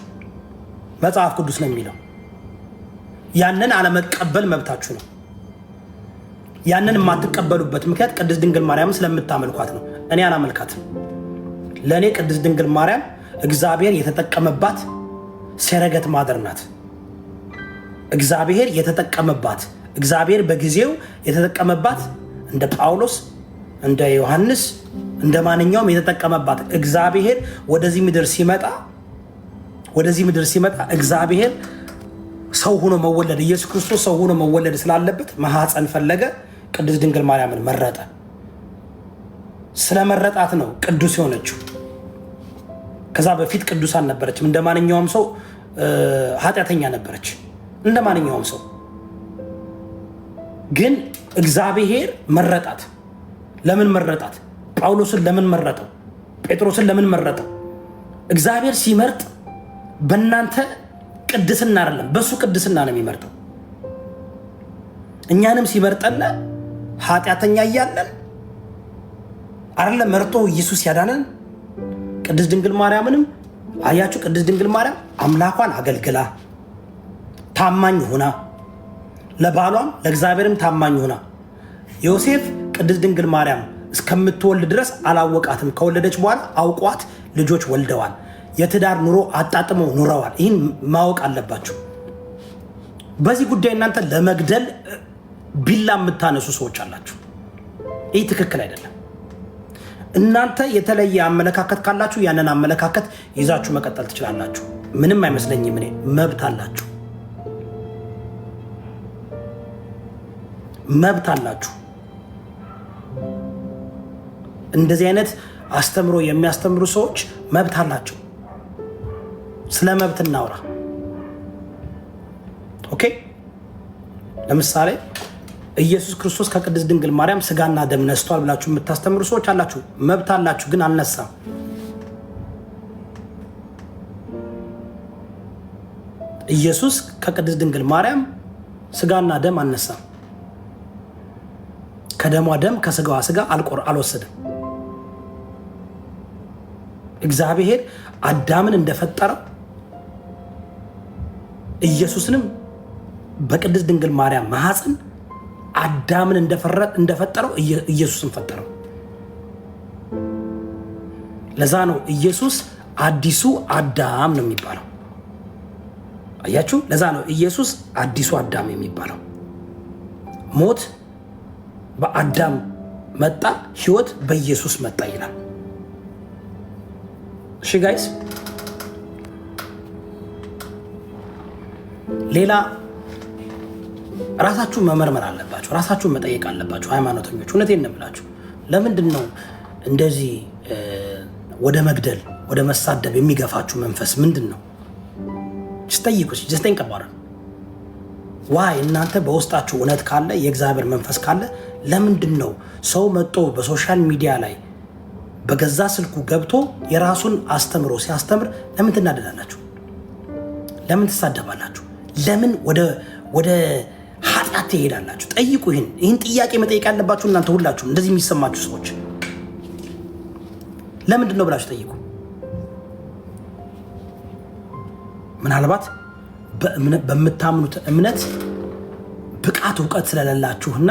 መጽሐፍ ቅዱስ ነው የሚለው። ያንን አለመቀበል መብታችሁ ነው። ያንን የማትቀበሉበት ምክንያት ቅድስት ድንግል ማርያም ስለምታመልኳት ነው። እኔ አላመልካትም። ለእኔ ቅድስት ድንግል ማርያም እግዚአብሔር የተጠቀመባት ሰረገት ማደር ናት። እግዚአብሔር የተጠቀመባት፣ እግዚአብሔር በጊዜው የተጠቀመባት እንደ ጳውሎስ እንደ ዮሐንስ እንደ ማንኛውም የተጠቀመባት። እግዚአብሔር ወደዚህ ምድር ሲመጣ እግዚአብሔር ሰው ሆኖ መወለድ፣ ኢየሱስ ክርስቶስ ሰው ሆኖ መወለድ ስላለበት ማህፀን ፈለገ። ቅድስት ድንግል ማርያምን መረጠ። ስለመረጣት ነው ቅዱስ የሆነችው። ከዛ በፊት ቅዱስ አልነበረችም። እንደ ማንኛውም ሰው ኃጢአተኛ ነበረች፣ እንደ ማንኛውም ሰው። ግን እግዚአብሔር መረጣት። ለምን መረጣት? ጳውሎስን ለምን መረጠው? ጴጥሮስን ለምን መረጠው? እግዚአብሔር ሲመርጥ በእናንተ ቅድስና አይደለም፣ በሱ ቅድስና ነው የሚመርጠው። እኛንም ሲመርጠን ኃጢአተኛ እያለን አይደለም መርጦ ኢየሱስ ያዳነን። ቅድስት ድንግል ማርያምንም አያችሁ፣ ቅድስት ድንግል ማርያም አምላኳን አገልግላ ታማኝ ሆና ለባሏም ለእግዚአብሔርም ታማኝ ሆና ዮሴፍ ቅድስት ድንግል ማርያም እስከምትወልድ ድረስ አላወቃትም። ከወለደች በኋላ አውቋት ልጆች ወልደዋል። የትዳር ኑሮ አጣጥመው ኑረዋል። ይህን ማወቅ አለባችሁ። በዚህ ጉዳይ እናንተ ለመግደል ቢላ የምታነሱ ሰዎች አላችሁ። ይህ ትክክል አይደለም። እናንተ የተለየ አመለካከት ካላችሁ ያንን አመለካከት ይዛችሁ መቀጠል ትችላላችሁ። ምንም አይመስለኝም። እኔ መብት አላችሁ፣ መብት አላችሁ። እንደዚህ አይነት አስተምሮ የሚያስተምሩ ሰዎች መብት አላቸው። ስለ መብት እናውራ። ኦኬ። ለምሳሌ ኢየሱስ ክርስቶስ ከቅድስት ድንግል ማርያም ስጋና ደም ነስቷል ብላችሁ የምታስተምሩ ሰዎች አላችሁ። መብት አላችሁ፣ ግን አልነሳም። ኢየሱስ ከቅድስት ድንግል ማርያም ስጋና ደም አልነሳም። ከደሟ ደም ከስጋዋ ስጋ አልወሰደም። እግዚአብሔር አዳምን እንደፈጠረው ኢየሱስንም በቅድስት ድንግል ማርያም ማህፀን አዳምን እንደፈጠረው ኢየሱስን ፈጠረው። ለዛ ነው ኢየሱስ አዲሱ አዳም ነው የሚባለው። አያችሁ፣ ለዛ ነው ኢየሱስ አዲሱ አዳም የሚባለው። ሞት በአዳም መጣ፣ ህይወት በኢየሱስ መጣ ይላል። እሺ ጋይስ፣ ሌላ ራሳችሁን መመርመር አለባችሁ። ራሳችሁን መጠየቅ አለባችሁ። ሃይማኖተኞች እውነቴን ነው የምላችሁ። ለምንድን ነው እንደዚህ ወደ መግደል ወደ መሳደብ የሚገፋችሁ መንፈስ ምንድን ነው? ስትጠይቁ ጀስተኝ ቀባረ ዋይ እናንተ በውስጣችሁ እውነት ካለ የእግዚአብሔር መንፈስ ካለ ለምንድን ነው ሰው መጥቶ በሶሻል ሚዲያ ላይ በገዛ ስልኩ ገብቶ የራሱን አስተምሮ ሲያስተምር ለምን ትናደዳላችሁ? ለምን ትሳደባላችሁ? ለምን ወደ ኃጢአት ትሄዳላችሁ? ጠይቁ። ይህን ጥያቄ መጠየቅ ያለባችሁ እናንተ ሁላችሁ እንደዚህ የሚሰማችሁ ሰዎች ለምንድን ነው ብላችሁ ጠይቁ። ምናልባት በምታምኑት እምነት ብቃት እውቀት ስለሌላችሁና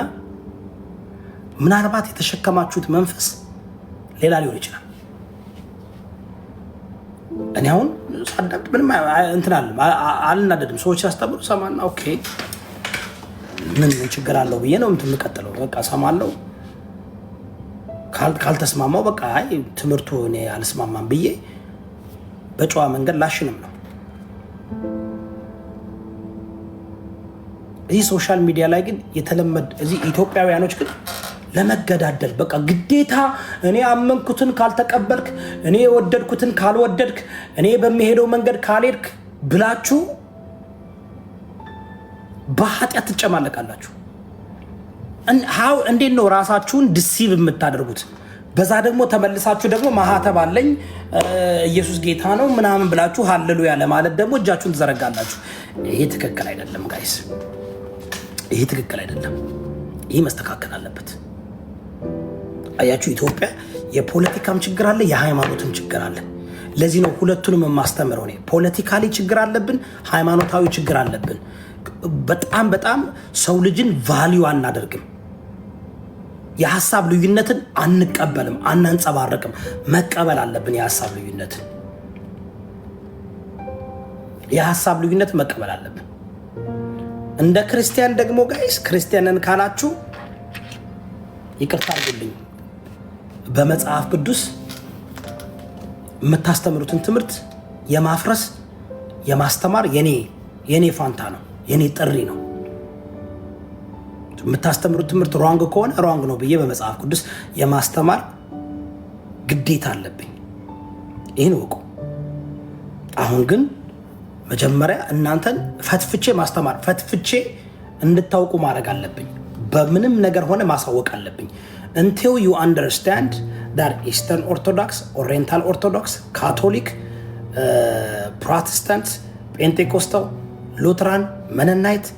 ምናልባት የተሸከማችሁት መንፈስ ሌላ ሊሆን ይችላል። እኔ አሁን ሳዳምጥ ምንም እንትን አልናደድም። ሰዎች ሲያስተምሩ ሰማና ኦኬ ምን ችግር አለው ብዬ ነው የምቀጥለው። በቃ ሰማለው። ካልተስማማው በቃ አይ ትምህርቱ እኔ አልስማማም ብዬ በጨዋ መንገድ ላሽንም ነው። እዚህ ሶሻል ሚዲያ ላይ ግን የተለመደ እዚህ ኢትዮጵያውያኖች ግን ለመገዳደል በቃ ግዴታ እኔ አመንኩትን ካልተቀበልክ፣ እኔ የወደድኩትን ካልወደድክ፣ እኔ በሚሄደው መንገድ ካልሄድክ ብላችሁ በኃጢአት ትጨማለቃላችሁ። እንዴት ነው ራሳችሁን ዲሲቭ የምታደርጉት? በዛ ደግሞ ተመልሳችሁ ደግሞ ማህተብ አለኝ ኢየሱስ ጌታ ነው ምናምን ብላችሁ ሃሌሉያ ለማለት ደግሞ እጃችሁን ትዘረጋላችሁ። ይሄ ትክክል አይደለም ጋይስ፣ ይሄ ትክክል አይደለም። ይሄ መስተካከል አለበት። አያችሁ፣ ኢትዮጵያ የፖለቲካም ችግር አለ፣ የሃይማኖትም ችግር አለ። ለዚህ ነው ሁለቱንም የማስተምረው እኔ። ፖለቲካሊ ችግር አለብን፣ ሃይማኖታዊ ችግር አለብን። በጣም ሰው ልጅን ቫሊዩ አናደርግም። የሀሳብ ልዩነትን አንቀበልም፣ አናንጸባረቅም። መቀበል አለብን የሀሳብ ልዩነትን። የሀሳብ ልዩነት መቀበል አለብን። እንደ ክርስቲያን ደግሞ ጋይስ ክርስቲያንን ካላችሁ ይቅርታ አድርጉልኝ፣ በመጽሐፍ ቅዱስ የምታስተምሩትን ትምህርት የማፍረስ የማስተማር የኔ ፋንታ ነው፣ የኔ ጥሪ ነው። የምታስተምሩት ትምህርት ሮንግ ከሆነ ሮንግ ነው ብዬ በመጽሐፍ ቅዱስ የማስተማር ግዴታ አለብኝ። ይህን ወቁ። አሁን ግን መጀመሪያ እናንተን ፈትፍቼ ማስተማር፣ ፈትፍቼ እንድታውቁ ማድረግ አለብኝ። በምንም ነገር ሆነ ማሳወቅ አለብኝ። until you understand that Eastern Orthodox, Oriental Orthodox, Catholic, Protestant, Pentecostal, Lutheran, Mennonite,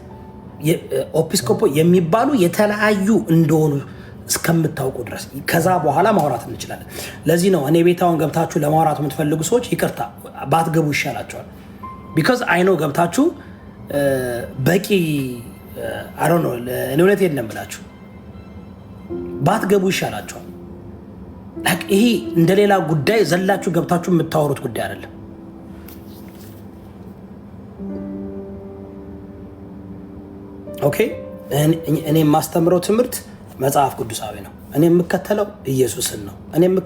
ኤጲስቆጶ የሚባሉ የተለያዩ እንደሆኑ እስከምታውቁ ድረስ ከዛ በኋላ ማውራት እንችላለን። ለዚህ ነው እኔ ቤታውን ገብታችሁ ለማውራት የምትፈልጉ ሰዎች ይቅርታ ባትገቡ ይሻላቸዋል። ቢካዝ አይኖ ገብታችሁ በቂ አይ ዶንት ኖ እኔ እውነት የለም ብላችሁ ባትገቡ ይሻላቸዋል። ይሄ እንደሌላ ጉዳይ ዘላችሁ ገብታችሁ የምታወሩት ጉዳይ አይደለም። ኦኬ እኔ የማስተምረው ትምህርት መጽሐፍ ቅዱሳዊ ነው። እኔ የምከተለው ኢየሱስን ነው።